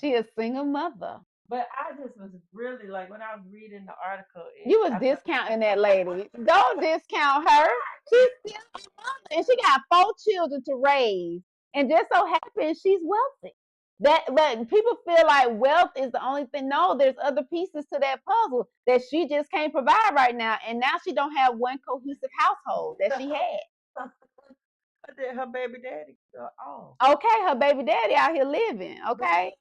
She a single mother.
But I just was really like when I was reading the article.
You was discounting that lady. Don't discount her. She's still a mother, and she got 4 children to raise. And just so happens she's wealthy. But people feel like wealth is the only thing. No, there's other pieces to that puzzle that she just can't provide right now. And now she don't have one cohesive household that she had.
Her baby daddy.
Okay, her baby daddy out here living. Okay,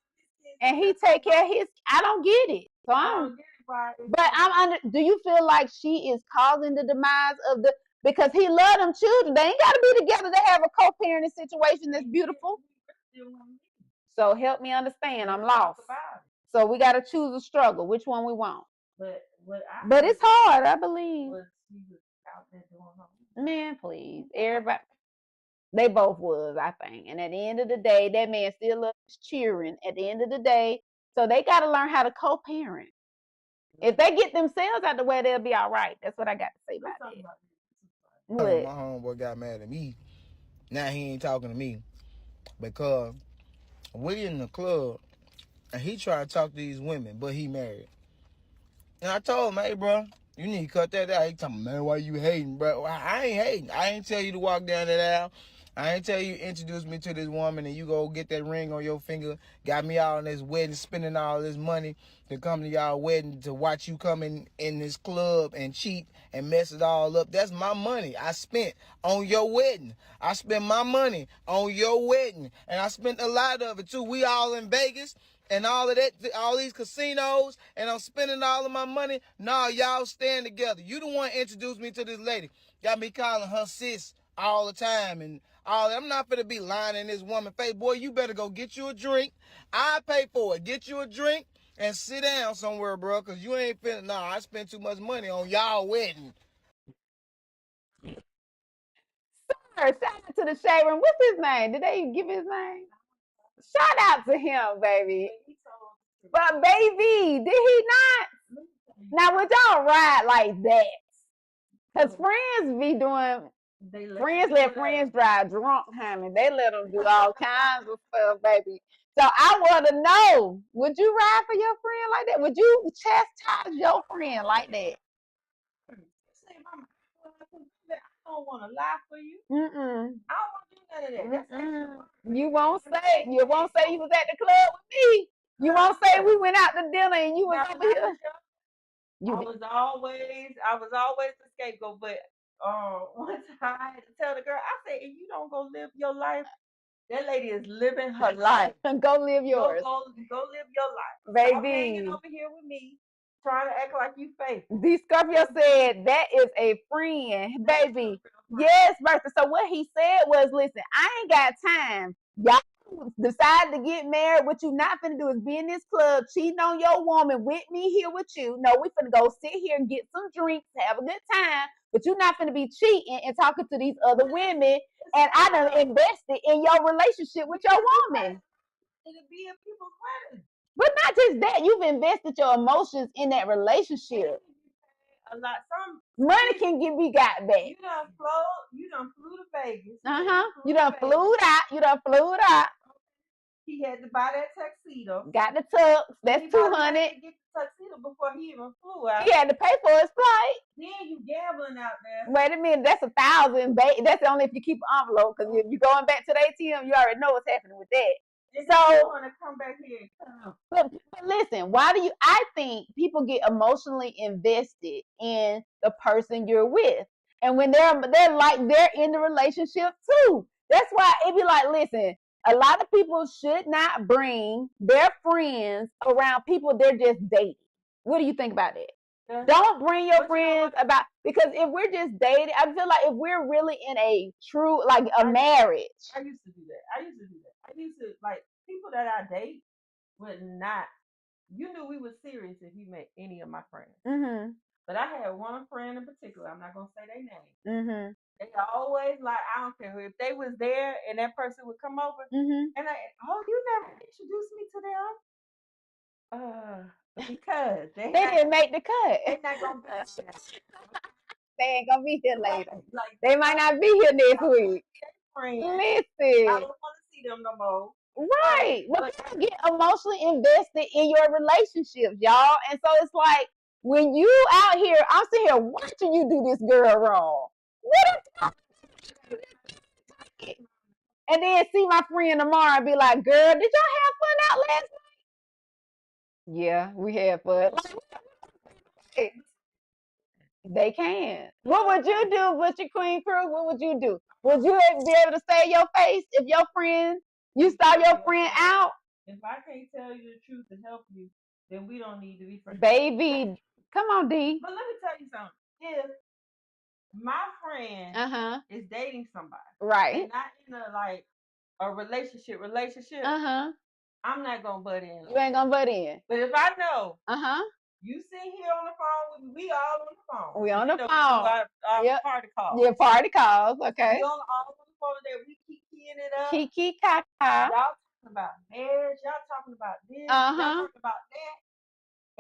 and he take care of his. I don't get it. So I don't get it. But I'm under. Do you feel like she is causing the demise of the? Because he love them children. They ain't got to be together to have a co-parenting situation that's beautiful. So help me understand. I'm lost. So we got to choose a struggle. Which one we want? But it's hard, I believe. Man, please, everybody. They both was, I think. And at the end of the day, that man still loves cheering. At the end of the day, so they got to learn how to co-parent. If they get themselves out the way, they'll be all right. That's what I got to say about that.
What? My homeboy got mad at me. Now he ain't talking to me because we in the club and he tried to talk to these women, but he married. And I told him, hey, bro, you need to cut that out. He talking, man, why you hating, bro? Well, I ain't hating. I ain't tell you to walk down that aisle. I ain't tell you introduce me to this woman and you go get that ring on your finger. Got me out on this wedding, spending all this money to come to y'all wedding to watch you come in this club and cheat and mess it all up. That's my money I spent on your wedding. I spent my money on your wedding. And I spent a lot of it too. We all in Vegas and all of that, all these casinos, and I'm spending all of my money. Nah, y'all stand together. You the one introduced me to this lady. Got me calling her sis all the time and all. I'm not finna be lying in this woman's face. Boy, you better go get you a drink. I pay for it. Get you a drink and sit down somewhere, bro, because you ain't finna. Nah, I spent too much money on y'all wedding.
Sir, shout out to the shade room. What's his name? Did they give his name? Shout out to him, baby. But baby, did he not? Now would y'all ride like that? Because friends be doing. Friends let friends drive drunk, honey. They let them do all kinds of stuff, baby. So I want to know, would you ride for your friend like that? Would you chastise your friend like that?
I don't want to lie for you.
Mm-mm.
I don't want to do none of that.
You won't say you was at the club with me. You won't say we went out to dinner and you was over here.
I was always the scapegoat, but one time I had to tell the girl, I said, if you don't go live your life That lady is living her life.
Go live yours.
Go live your life.
Baby.
Stop hanging over here with me, trying to act like you fake.
D. Scorpio said that is a friend, baby. Yes, Bertha. So what he said was, listen, I ain't got time. Y'all decide to get married. What you not finna do is be in this club, cheating on your woman with me here with you. No, we finna go sit here and get some drinks, have a good time. But you're not finna be cheating and talking to these other women. And I done invested in your relationship with your woman.
It'll be in people's weddings.
But not just that, you've invested your emotions in that relationship.
A lot. Some
money can be got back.
You done flew to Vegas.
You done flew out.
He had to buy that tuxedo.
Got the tux. That's $200.
To get the tuxedo before he even flew out.
He had to pay for his flight.
Then you gambling out there.
Wait a minute, that's $1,000. That's only if you keep an envelope. Because if you're going back to the ATM, you already know what's happening with that.
So you want to come back here.
But listen, I think people get emotionally invested in the person you're with. And when they're in the relationship too. That's why it be like, listen, a lot of people should not bring their friends around people they're just dating. What do you think about that? Yeah. Don't bring your friends because if we're just dating, I feel like if we're really in a true, like a marriage.
I used to do that. I used to, like, people that I date would not, you knew we were serious if you met any of my friends. Mm-hmm. But I had one friend in particular, I'm not going to say their name. Mm-hmm. They always, like, I don't care if they was there and that person would come over, and you never introduced me to them? Because they
didn't make the cut.
They're not going to be
they ain't going to be here later. Like, they might not be here next week. Listen.
I don't want to see them no more.
Right. But people get emotionally invested in your relationships, y'all. And so it's like, when you out here, I'm sitting here watching you do this girl wrong. What and then see my friend tomorrow and be like, girl, did y'all have fun out last night? Yeah, we had fun. They can. What would you do with your queen crew? What would you do? Would you be able to save your face if you saw your friend out?
If I can't tell you the truth to help you, then we don't need to be friends.
Baby, come on, D.
But let me tell you something. If my friend is dating somebody, right, and not in a relationship, I'm not gonna butt in.
You ain't gonna butt in.
But if I know, you sit here on the phone with me, we all on the phone.
We on the phone.
Our party calls.
Yeah, party calls. Okay.
We all on the phone there. We keep keying it up.
Kiki kaka.
Y'all talking about marriage. Y'all talking about this. Y'all talking about that.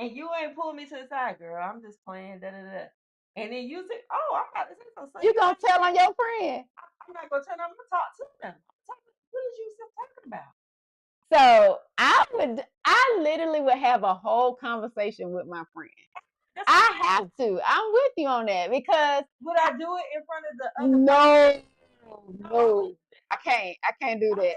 And you ain't pull me to the side, girl. I'm just playing. Da da da. And then you say, "Oh, I'm about to say something."
You gonna tell on your friend?
I'm not gonna tell them. I'm gonna talk to them. What is you still talking about?
So I literally would have a whole conversation with my friend. I have to. I'm with you on that because
would I do it in front of the other
No. I can't do that.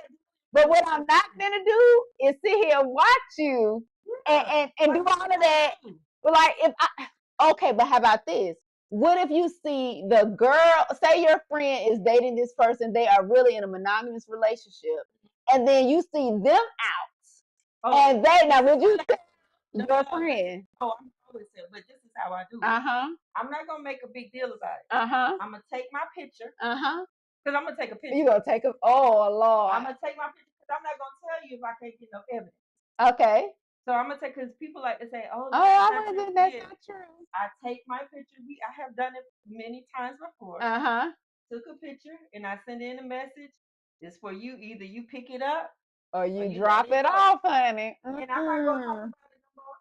But what I'm not gonna do is sit here and watch you and do all of that. But like but how about this? What if you see the girl, say your friend is dating this person, they are really in a monogamous relationship, and then you see them out, and would you say your friend?
Oh, I'm always saying, but this is how I do it. I'm not gonna make a big deal about it. I'm gonna take my picture. Because I'm gonna take a picture.
You gonna take a Lord.
I'm gonna take my picture because I'm not gonna tell you if I can't get no evidence.
Okay.
So I'm gonna take because people like to say, that's not true. I take my picture. I have done it many times before. Took a picture and I send in a message. It's for you. Either you pick it up
or you drop it off, honey.
And I'm not gonna talk about it no more.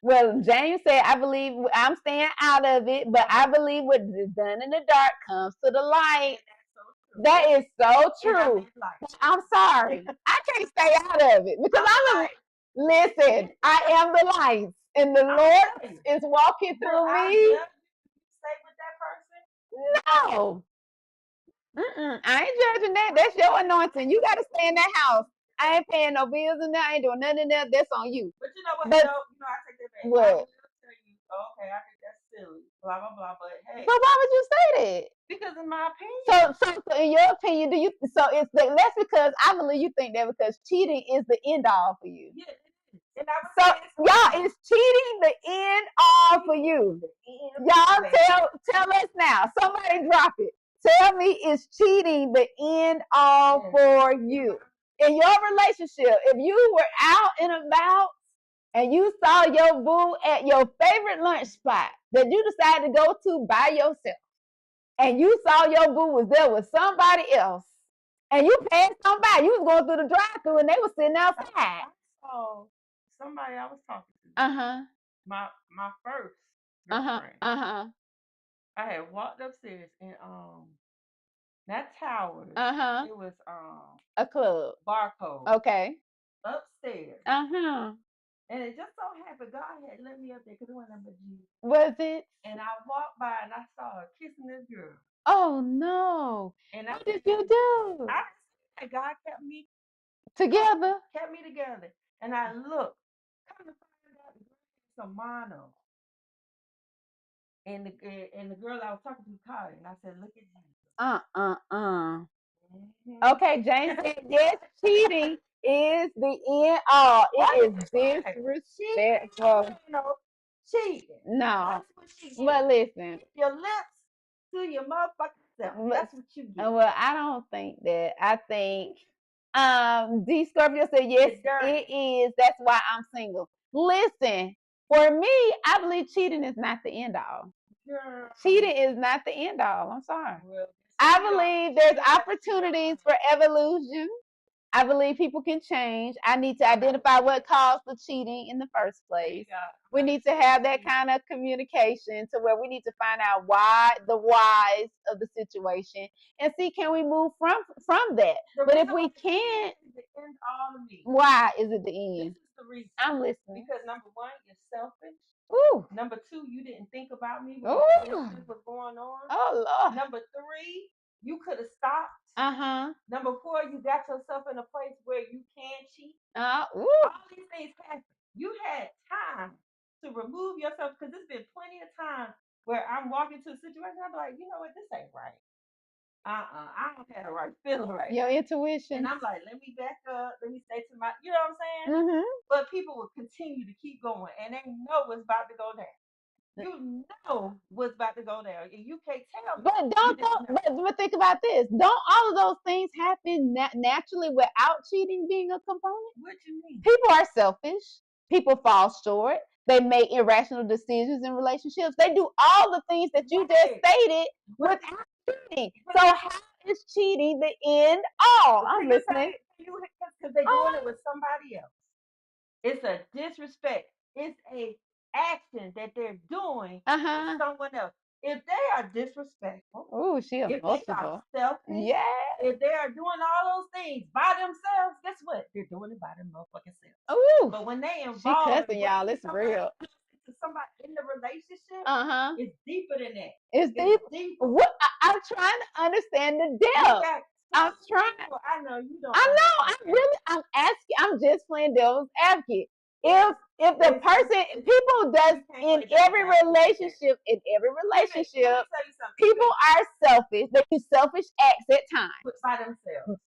Well, James said, I believe I'm staying out of it, but I believe what is done in the dark comes to the light. That is so true. I'm sorry. I can't stay out of it because listen, I am the light and the Lord is walking through me.
Stay with that person?
No. I ain't judging that. That's your anointing. You got to stay in that house. I ain't paying no bills in there. I ain't doing nothing in there. That's on you.
But you know what? I take that back.
What?
I will tell you, okay, I think that's silly. blah blah blah. But hey,
but why would you say that?
Because in my opinion.
So in your opinion, that's because I believe you think that because cheating is the end all for you.
Yeah. And I would
so
say
y'all, is cheating the end all for you? Y'all tell us now. Somebody drop it. Tell me, is cheating the end all for you? In your relationship, if you were out and about and you saw your boo at your favorite lunch spot that you decided to go to by yourself, and you saw your boo was there with somebody else, and you passed on by, you was going through the drive-thru and they were sitting outside.
Oh, somebody I was talking to. My first girlfriend. I had walked upstairs in not Towers. It was
a club.
Barcode.
Okay.
Upstairs. And it just so happened God had let me up there because it wasn't but you.
Was it?
And I walked by and I saw her kissing this girl.
Oh no. And what did you do?
God kept me
together.
Kept me together. And I looked. Come to find out the girl had some mono. And the girl I was talking to called and I said, look at you.
Okay, James said yes, cheating is the end all. It is disrespectful.
Cheating.
No. But listen.
Your lips to your motherfucking self. That's what you get.
Well, I don't think that. I think D Scorpio said yes, it is. That's why I'm single. Listen, for me, I believe cheating is not the end all. Girl. Cheating is not the end all. I'm sorry. Well, I believe there's opportunities for evolution. I believe people can change. I need to identify what caused the cheating in the first place. We need to have that kind of communication to where we need to find out the whys of the situation and see, can we move from that. But if we can't, why is it the end?
This is the reason.
I'm listening.
Because number one, you're selfish.
Ooh.
Number two, you didn't think about me when this was going on.
Oh Lord.
Number three, you could have stopped. Number four, you got yourself in a place where you can cheat. All these things happen. You had time to remove yourself because there's been plenty of times where I'm walking to a situation, I'm like, you know what, this ain't right. I don't have the right feeling right.
Your intuition.
And I'm like, let me back up. Let me stay to my, you know what I'm saying? But people will continue to keep going, and they know what's about to go down. You know what's about to go down, and you can't tell.
But think about this. Don't all of those things happen naturally without cheating being a component?
What you mean?
People are selfish. People fall short. They make irrational decisions in relationships. They do all the things that you just stated without cheating. So how is cheating the end all? I'm listening.
Because they're doing it with somebody else. It's a disrespect. It's a action that they're doing to someone else. If they are disrespectful,
if they
are selfish, if they are doing all those things by themselves, guess what? They're doing it by their motherfucking selves. But when they involve,
she cussing, y'all. It's real.
To somebody in the relationship, it's deeper than that.
It's deeper. What? I'm trying to understand the depth. I'm trying.
I know you don't.
I know. I'm asking. I'm just playing devil's advocate. If the person, people does in every relationship, people are selfish. They do selfish acts at times.
By themselves.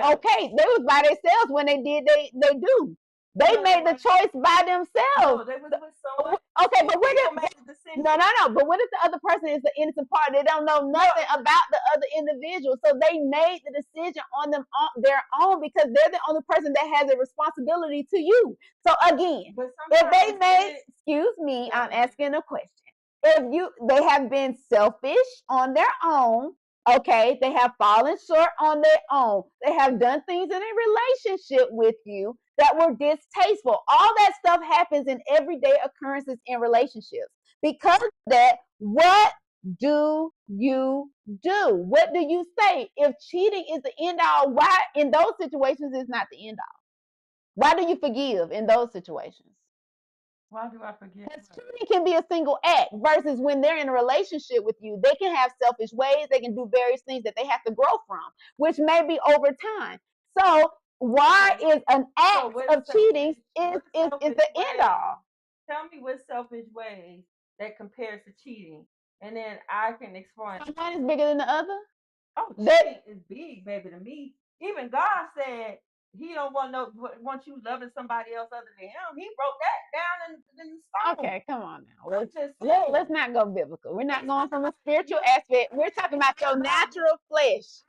Okay. They was by themselves when they did. They do. They made the choice by themselves.
No, they was with someone.
Okay, but what if no? But what if the other person is the innocent party? They don't know nothing about the other individual, so they made the decision on their own because they're the only person that has a responsibility to you. So again, if they made, excuse me, I'm asking a question. If they have been selfish on their own. Okay, they have fallen short on their own. They have done things in a relationship with you that were distasteful. All that stuff happens in everyday occurrences in relationships. Because of that, what do you do? What do you say? If cheating is the end all, why in those situations is not the end all? Why do you forgive in those situations?
Why do I forgive?
Because cheating can be a single act versus when they're in a relationship with you, they can have selfish ways. They can do various things that they have to grow from, which may be over time. So why is an act of cheating is the end all?
Tell me what selfish ways that compares to cheating, and then I can explain.
One is bigger than the other.
Oh, cheating is big, baby, to me. Even God said He don't want you loving somebody else other than Him. He wrote that down in the stone.
Okay, come on now. Let's not go biblical. We're not going from a spiritual aspect. We're talking about your natural flesh.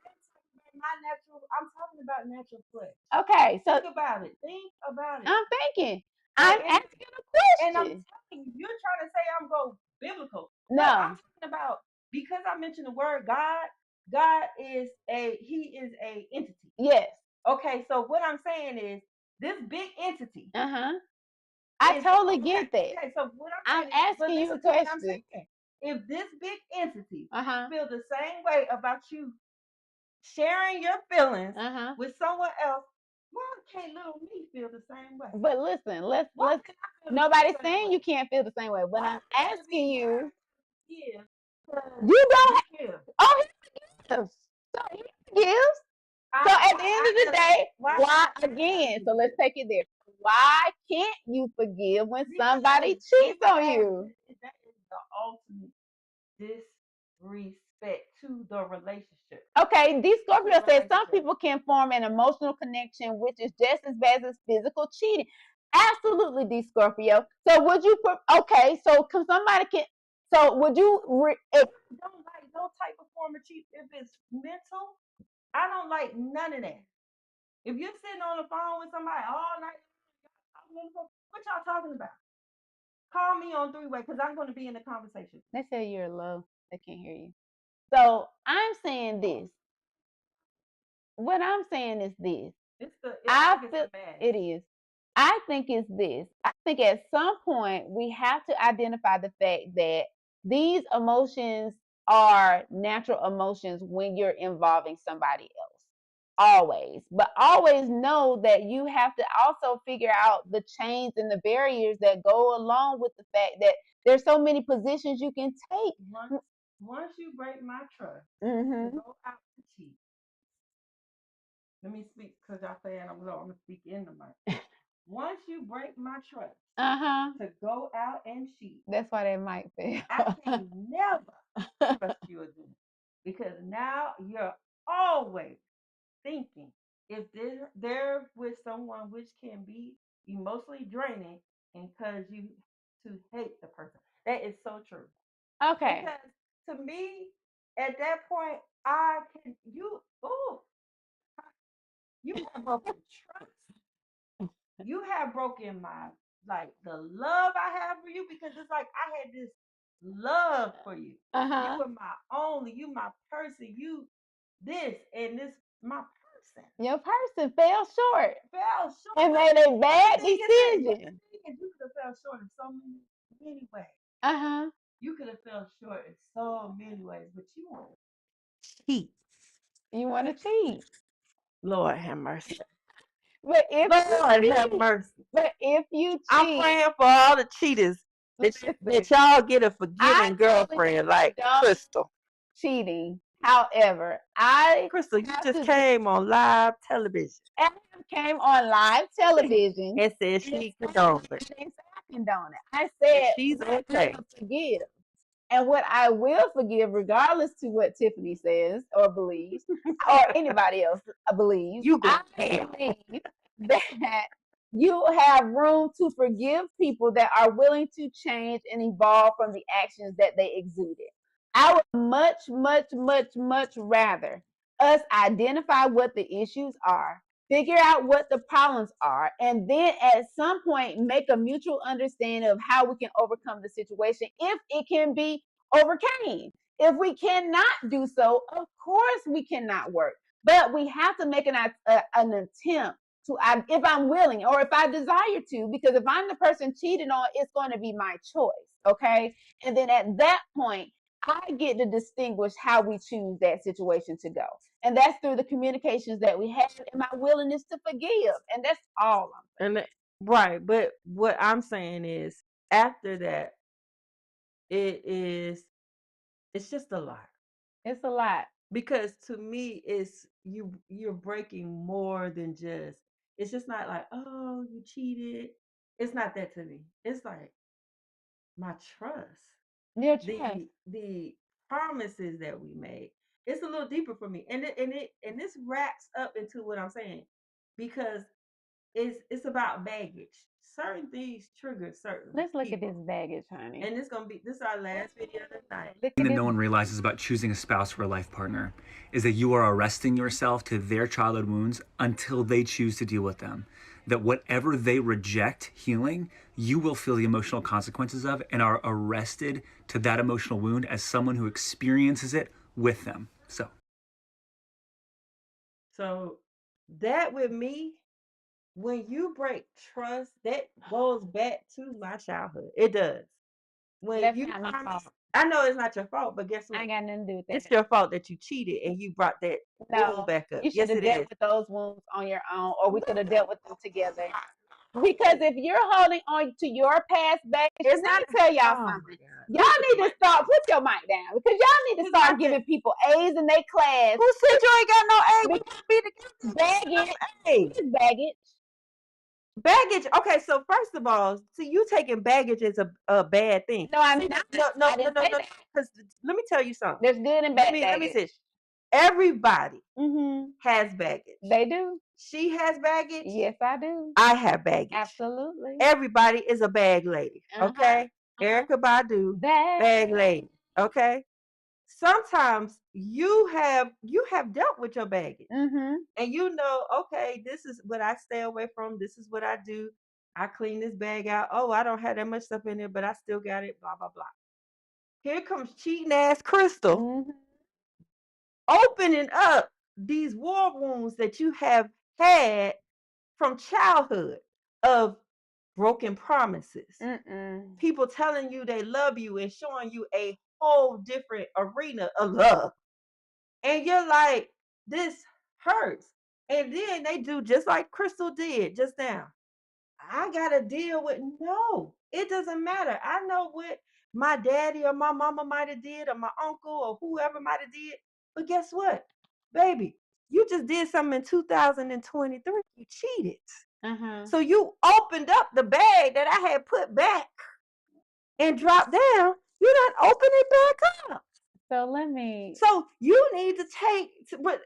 I'm talking about natural flesh.
Okay, so
think about it. Think about it.
I'm thinking. I'm asking a
And I'm
question.
telling you, you're trying to say I'm going biblical.
No.
I'm talking about, because I mentioned the word God. God is He is a entity.
Yes.
Okay, so what I'm saying is this big entity.
I totally get that.
Okay, so what
I'm asking you a question.
If this big entity feel the same way about you sharing your feelings with someone else, why can't little me feel the same way?
But listen, let's nobody's saying you can't feel the same way. But I'm asking you, you don't have, oh, he forgives. So he forgives. So at the end of the day, why again? So let's take it there. Why can't you forgive when somebody cheats on you?
That is the ultimate disrespect to the relationship.
Okay, D Scorpio says some people can form an emotional connection, which is just as bad as physical cheating. Absolutely, D Scorpio. So would you okay? So somebody can. So would you?
Don't like no type of form of cheat if it's mental. I don't like none of that. If you're sitting on the phone with somebody all night, what y'all talking about? Call me on three-way because I'm going to be in the conversation.
They say you're low. They can't hear you. So I'm saying this. What I'm saying is this. It is. I think it's this. I think at some point we have to identify the fact that these emotions are natural emotions when you're involving somebody else. Always. But always know that you have to also figure out the chains and the barriers that go along with the fact that there's so many positions you can take.
Once you break my trust to go out to cheat, let me speak because y'all saying I'm low. I'm going to speak in the mic. Once you break my trust to go out and cheat,
that's why that mic fail.
I can never trust you again because now you're always thinking if they're with someone which can be emotionally draining and cause you to hate the person. That is so true.
Okay.
Because to me, at that point, you have broken trust. You have broken the love I have for you because it's like I had this love for you. You were my only, you my person, you this and this my person.
Your person fell short. And
made
a bad decision.
You could have fell short in so many ways. You could have fell short in so many ways, but you want to cheat.
You want to cheat.
Lord have mercy.
But if
Lord have mercy.
But if you cheat,
I'm praying for all the cheaters that y'all get a forgiving girlfriend like Crystal.
Cheating. However,
Crystal, you just came on live television.
Adam came on live television
and said she condoned it.
I didn't say I condone it. I said
she's okay.
Forgive. And what I will forgive, regardless to what Tiffany says or believes, or anybody else believes, I believe that you have room to forgive people that are willing to change and evolve from the actions that they exuded. I would much rather us identify what the issues are, figure out what the problems are, and then at some point make a mutual understanding of how we can overcome the situation if it can be overcame. If we cannot do so, of course we cannot work. But we have to make an attempt to, if I'm willing or if I desire to, because if I'm the person cheated on, it's going to be my choice. Okay. And then at that point, I get to distinguish how we choose that situation to go. And that's through the communications that we have and my willingness to forgive. And that's all I'm saying.
Right. But what I'm saying is after that, it's just a lot.
It's a lot.
Because to me, it's you're breaking more than just, it's just not like, oh, you cheated. It's not that to me. It's like my trust.
Your trust.
The promises that we made. It's a little deeper for me, and this wraps up into what I'm saying, because it's about baggage. Certain things trigger certain.
Let's look at this baggage, honey.
And this is our last video of the night.
The thing that no one realizes about choosing a spouse or a life partner is that you are arresting yourself to their childhood wounds until they choose to deal with them. That whatever they reject healing, you will feel the emotional consequences of and are arrested to that emotional wound as someone who experiences it with them.
So that with me, when you break trust, that goes back to my childhood. It does. When
That's
you
not my fault.
I know it's not your fault, but guess what?
I ain't got nothing to do with that.
It's your fault that you cheated and you brought that wound back up.
You should have
it
dealt
is.
with those wounds on your own, or we could have dealt with them together. Because if you're holding on to your past baggage, let me tell y'all something. Y'all need to start, put your mic down, because y'all need to start giving people A's in their class.
Who said you ain't got no A?
Baggage.
Hey.
Baggage.
Baggage. Okay, so first of all, see, you taking baggage as a bad thing.
No, I'm not.
No. Because let me tell you something.
There's good and bad
Let
baggage.
me say, everybody
Mm-hmm.
has baggage.
They do.
She has baggage.
Yes, I do.
I have baggage.
Absolutely.
Everybody is a bag lady. Okay. Erica Badu, bag lady. Okay. Sometimes you have dealt with your baggage, and you know, okay, this is what I stay away from. This is what I do. I clean this bag out. Oh, I don't have that much stuff in there, but I still got it. Blah blah blah. Here comes cheating ass Crystal, opening up these war wounds that you have had from childhood of broken promises. People telling you they love you and showing you a whole different arena of love. And you're like, this hurts. And then they do just like Crystal did just now. I got to deal with, no, it doesn't matter. I know what my daddy or my mama might have did, or my uncle or whoever might have did. But guess what? Baby, you just did something in 2023. You cheated. So you opened up the bag that I had put back and dropped down. You done open it back up. So you need to take,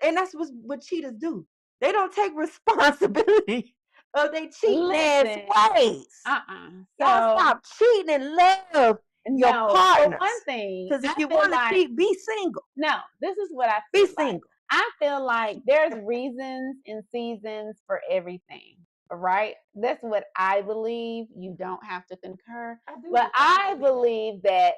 and that's what cheaters do. They don't take responsibility of their cheating ass ways. Y'all stop cheating and love your partners.
For one thing,
because if you want to cheat, be single.
No, this is what I feel.
Be single.
I feel like there's reasons and seasons for everything. Right? That's what I believe. You don't have to concur. But I believe that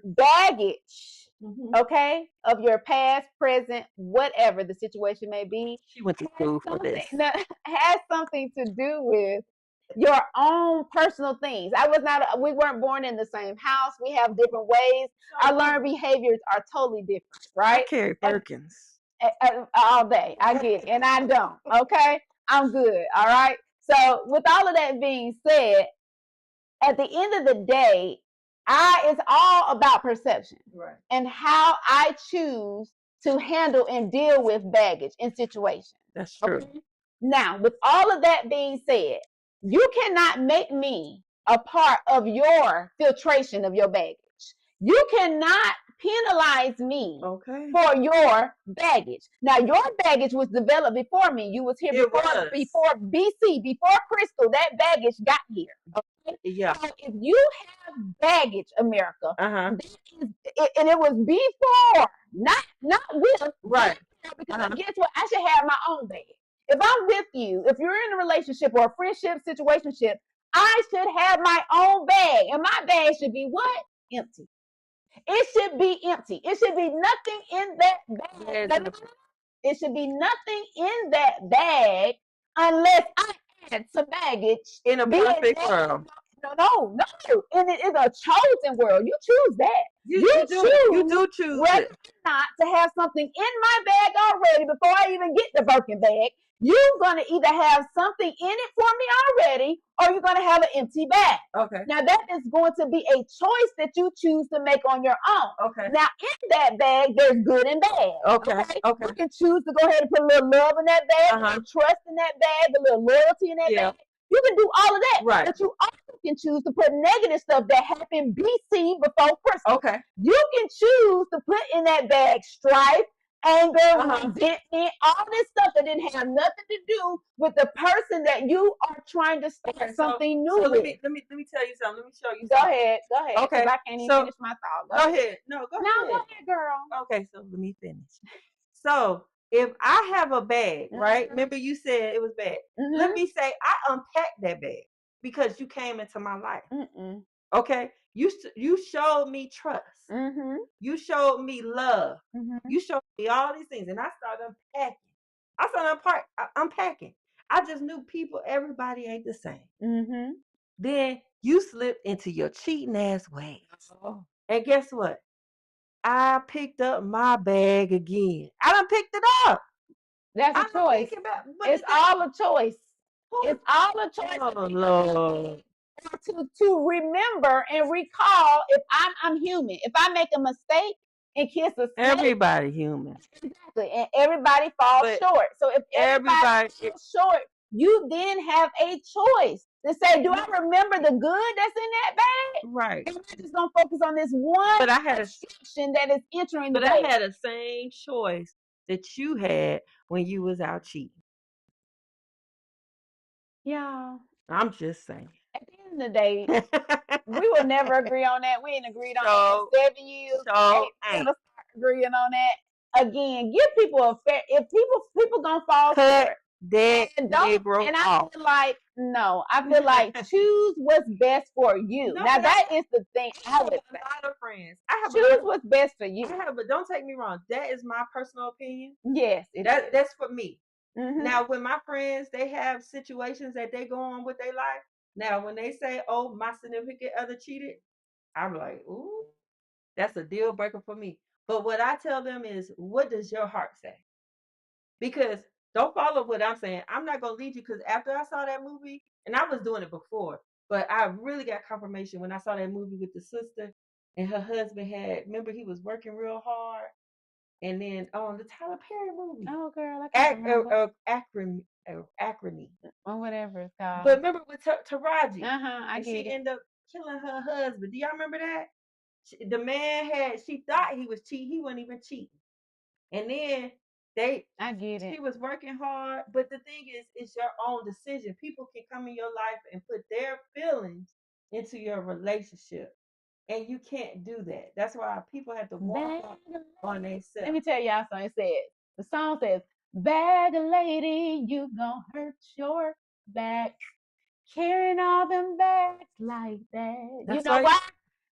baggage, okay, of your past, present, whatever the situation may be,
she went to school for this.
Has something to do with your own personal things. We weren't born in the same house. We have different ways. Our learned behaviors are totally different, right?
I carry Birkins
all day. I get it, and I don't. Okay, I'm good. All right. So with all of that being said, at the end of the day, it's all about perception,
right,
and how I choose to handle and deal with baggage in situations.
That's true.
Okay? Now, with all of that being said, you cannot make me a part of your filtration of your baggage. You cannot penalize me for your baggage. Now, your baggage was developed before me. You was here before BC, before Crystal. That baggage got here. Okay?
Yeah.
So if you have baggage, America, and it was before, not with,
right?
Because guess what? I should have my own bag. If I'm with you, if you're in a relationship or a friendship, situationship, I should have my own bag, and my bag should be what? Empty. It should be empty. It should be nothing in that bag. It should be nothing in that bag unless I add some baggage.
In a perfect world.
No. And it is a chosen world. You choose that. You
do choose
whether
it.
or not to have something in my bag already before I even get the Birkin bag. You're going to either have something in it for me already, or you're going to have an empty bag.
Okay.
Now, that is going to be a choice that you choose to make on your own.
Okay.
Now, in that bag, there's good and bad.
Okay.
You can choose to go ahead and put a little love in that bag, a little trust in that bag, a little loyalty in that bag. You can do all of that.
Right.
But you also can choose to put negative stuff that happened BC before Christmas.
Okay.
You can choose to put in that bag strife, anger, resentment, all this stuff that didn't have nothing to do with the person that you are trying to start something new
so
with.
let me tell you something. Let me show you
Go
something.
ahead.
Okay.
I can't even finish my thought.
Go ahead. No, go
No,
ahead.
go ahead, girl.
Okay, so let me finish. So if I have a bag, right? Remember you said it was bad. Let me say I unpacked that bag because you came into my life. Okay, you showed me trust. You showed me love. You showed me all these things, and I started unpacking. I started unpacking. I just knew everybody ain't the same. Then you slipped into your cheating ass ways. And guess what? I picked up my bag again. I done picked it up.
That's a choice. It's all a choice. It's all a choice.
Oh, Lord.
To remember and recall if I'm human. If I make a mistake and kiss a snake.
Everybody human.
Exactly. And everybody falls short. So if everybody falls short, you then have a choice to say, do I remember the good that's in that bag?
Right.
And we're just going to focus on this one perception that is entering the bag.
But I had the same choice that you had when you was out cheating.
Yeah.
I'm just saying.
At the end of the day, we will never agree on that. We ain't agreed on that in 7 years. Ain't gonna start agreeing on that again. Give people a fair. If people gonna fall short, and I feel like I feel like choose what's best for you.
No,
now
but
that is the thing. I would
a lot of friends. I have
choose what's best for you.
But don't take me wrong. That is my personal opinion.
Yes,
that's for me. Now, when my friends, they have situations that they go on with their life. Now, when they say, "Oh, my significant other cheated," I'm like, "Ooh, that's a deal breaker for me." But what I tell them is, "What does your heart say?" Because don't follow what I'm saying. I'm not gonna lead you because after I saw that movie, and I was doing it before, but I really got confirmation when I saw that movie with the sister and her husband remember he was working real hard. And then the Tyler Perry movie.
Oh, girl, I can't remember.
Acrony.
Or whatever it's called.
But remember with Taraji.
I get
she
it.
ended up killing her husband. Do y'all remember that? The man she thought he was cheating. He wasn't even cheating. And then
I get it.
She was working hard. But the thing is, it's your own decision. People can come in your life and put their feelings into your relationship. And you can't do that. That's why people have to walk up on themselves.
Let me tell y'all something. The song says, "Bag a lady, you gonna hurt your back, carrying all them bags like that." You know why?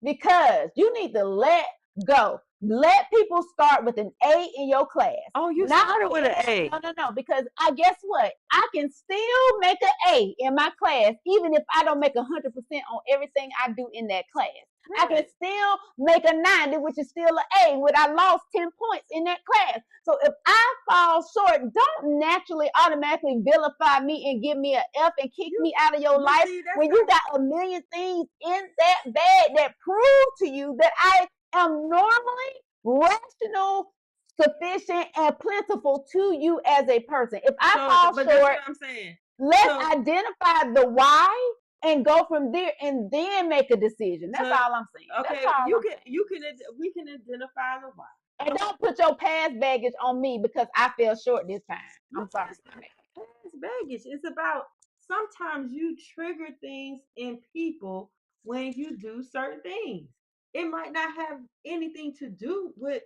Because you need to let go. Let people start with an A in your class.
Oh, you started with an A.
No. Because guess what? I can still make an A in my class, even if I don't make 100% on everything I do in that class. Right. I can still make a 90, which is still an A, when I lost 10 points in that class. So if I fall short, don't naturally automatically vilify me and give me an F and kick me out of your life when you got a million things in that bag that prove to you that I am normally rational, sufficient, and plentiful to you as a person. If I fall short,
that's what I'm saying.
Let's identify the why and go from there, and then make a decision. That's all I'm saying.
Okay, we can identify the why.
And don't put your past baggage on me because I fell short this time. I'm sorry.
Past baggage. It's about sometimes you trigger things in people when you do certain things. It might not have anything to do with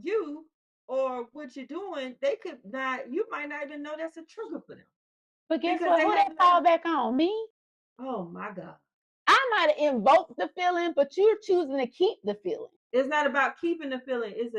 you or what you're doing. You might not even know that's a trigger for them.
But guess what? Who that fall back on? Me?
Oh my God.
I might have invoked the feeling, but you're choosing to keep the feeling.
It's not about keeping the feeling. It's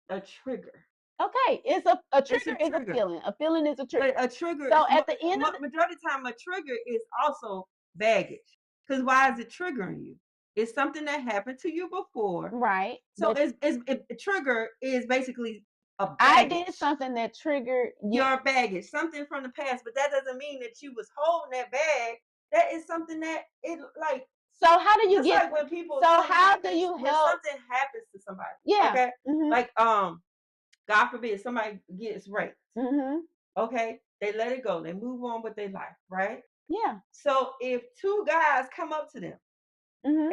a trigger.
Okay, it's a trigger is a feeling. A feeling is a trigger.
But a trigger.
So at the end of
majority of the time, a trigger is also baggage. Because why is it triggering you? It's something that happened to you before,
right?
So a trigger is basically a baggage.
I did something that triggered
your baggage, something from the past, but that doesn't mean that you was holding that bag. That is something that
So how do you get?
Like when people.
So how do you help?
When something happens to somebody.
Yeah.
Okay. Like God forbid somebody gets raped. Okay. They let it go. They move on with their life. Right.
Yeah.
So if two guys come up to them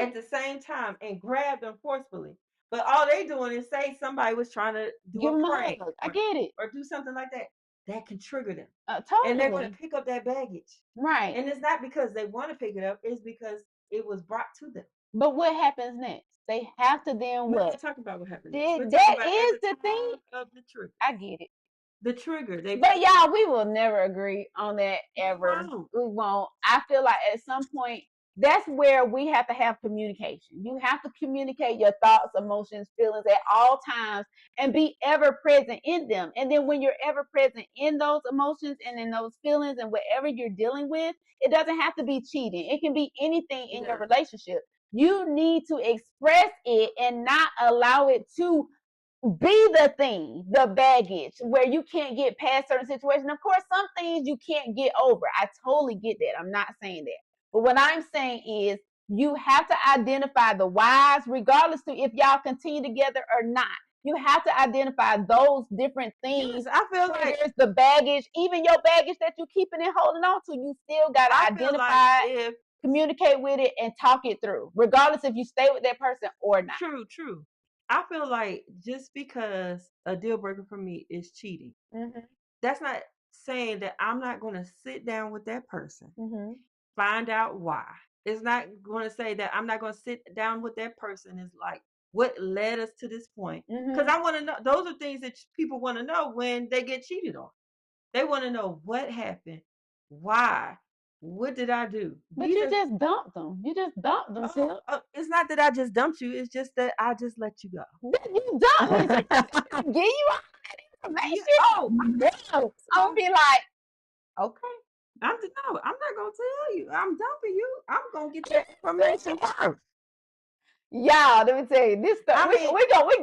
at the same time and grab them forcefully, but all they doing is say somebody was trying to do
Give
a
them a
prank
hug. I get it.
or do something like that, that can trigger them.
Totally.
And they're going to pick up that baggage.
Right.
And it's not because they want to pick it up, it's because it was brought to them.
But what happens next? They have to then
We're
what?
not talking about what happened.
That is the thing.
Of the trigger.
I get it.
The trigger.
But y'all, we will never agree on that ever. We won't. I feel like at some point, that's where we have to have communication. You have to communicate your thoughts, emotions, feelings at all times and be ever present in them. And then when you're ever present in those emotions and in those feelings and whatever you're dealing with, it doesn't have to be cheating. It can be anything in your relationship. You need to express it and not allow it to be the thing, the baggage, where you can't get past certain situations. Of course, some things you can't get over. I totally get that. I'm not saying that. But what I'm saying is you have to identify the whys, regardless to if y'all continue together or not. You have to identify those different things.
Yes, I feel like
there's the baggage, even your baggage that you're keeping and holding on to. You still got to identify it, communicate with it, and talk it through, regardless if you stay with that person or not.
True. I feel like just because a deal breaker for me is cheating, that's not saying that I'm not going to sit down with that person, find out why. It's not going to say that I'm not going to sit down with that person. It's like, what led us to this point? Because I want to know. Those are things that people want to know when they get cheated on. They want to know what happened, why. What did I do?
But you just dumped them. You just dumped them.
It's not that I just dumped you. It's just that I just let you go.
You dumped me. Give you all that information. Oh, I'm gonna be like, okay.
I'm not gonna tell you. I'm dumping you. I'm gonna get that information first.
Y'all, let me tell you this stuff. We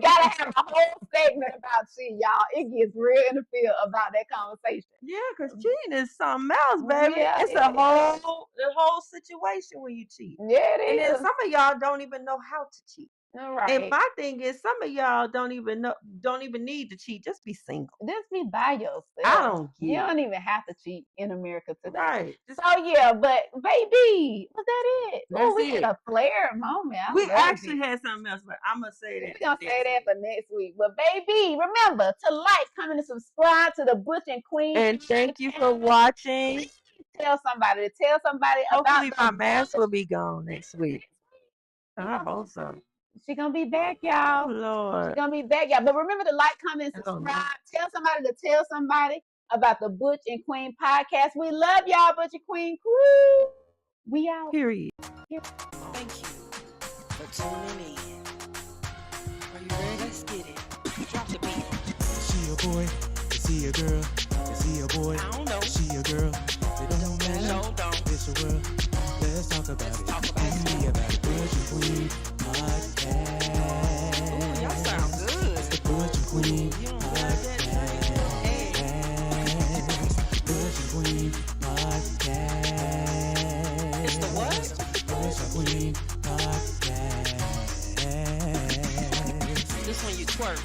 gotta have a whole segment about shit, y'all. It gets real in the field about that conversation.
Yeah, because cheating is something else, baby.
Yeah,
it's the whole situation when you cheat.
Yeah, it is.
And then some of y'all don't even know how to cheat.
All right.
And my thing is, some of y'all don't even need to cheat. Just be single.
Just be by yourself.
I don't get
You don't even have to cheat in America today.
Right.
So yeah, but baby, was that it?
That's
we had a flare moment.
We actually had something else, but I'm gonna say that.
We're gonna say that for next week. But baby, remember to like, comment, and subscribe to the Butch and Queen.
And thank you for watching.
Tell somebody
Hopefully
about
my mask will be gone next week. I hope so.
She gonna be back, y'all.
Oh, Lord.
She gonna be back, y'all. But remember to like, comment, and subscribe. Tell somebody to tell somebody about the Butch and Queen podcast. We love y'all, Butch and Queen. Woo! We out.
Period.
Thank you for tuning in. Are you ready? Let's get it. Drop the beat.
Is she a boy? Is he a girl? Is he a boy?
I don't know.
Is she a girl? It don't matter.
No, don't.
It's a world. Let's talk about it. Be about it. Butch and Queen podcast.
Ooh, y'all sound good.
It's the Butch and Queen podcast. Butch and Queen podcast.
It's the what?
Butch and Queen podcast.
This one you twerk.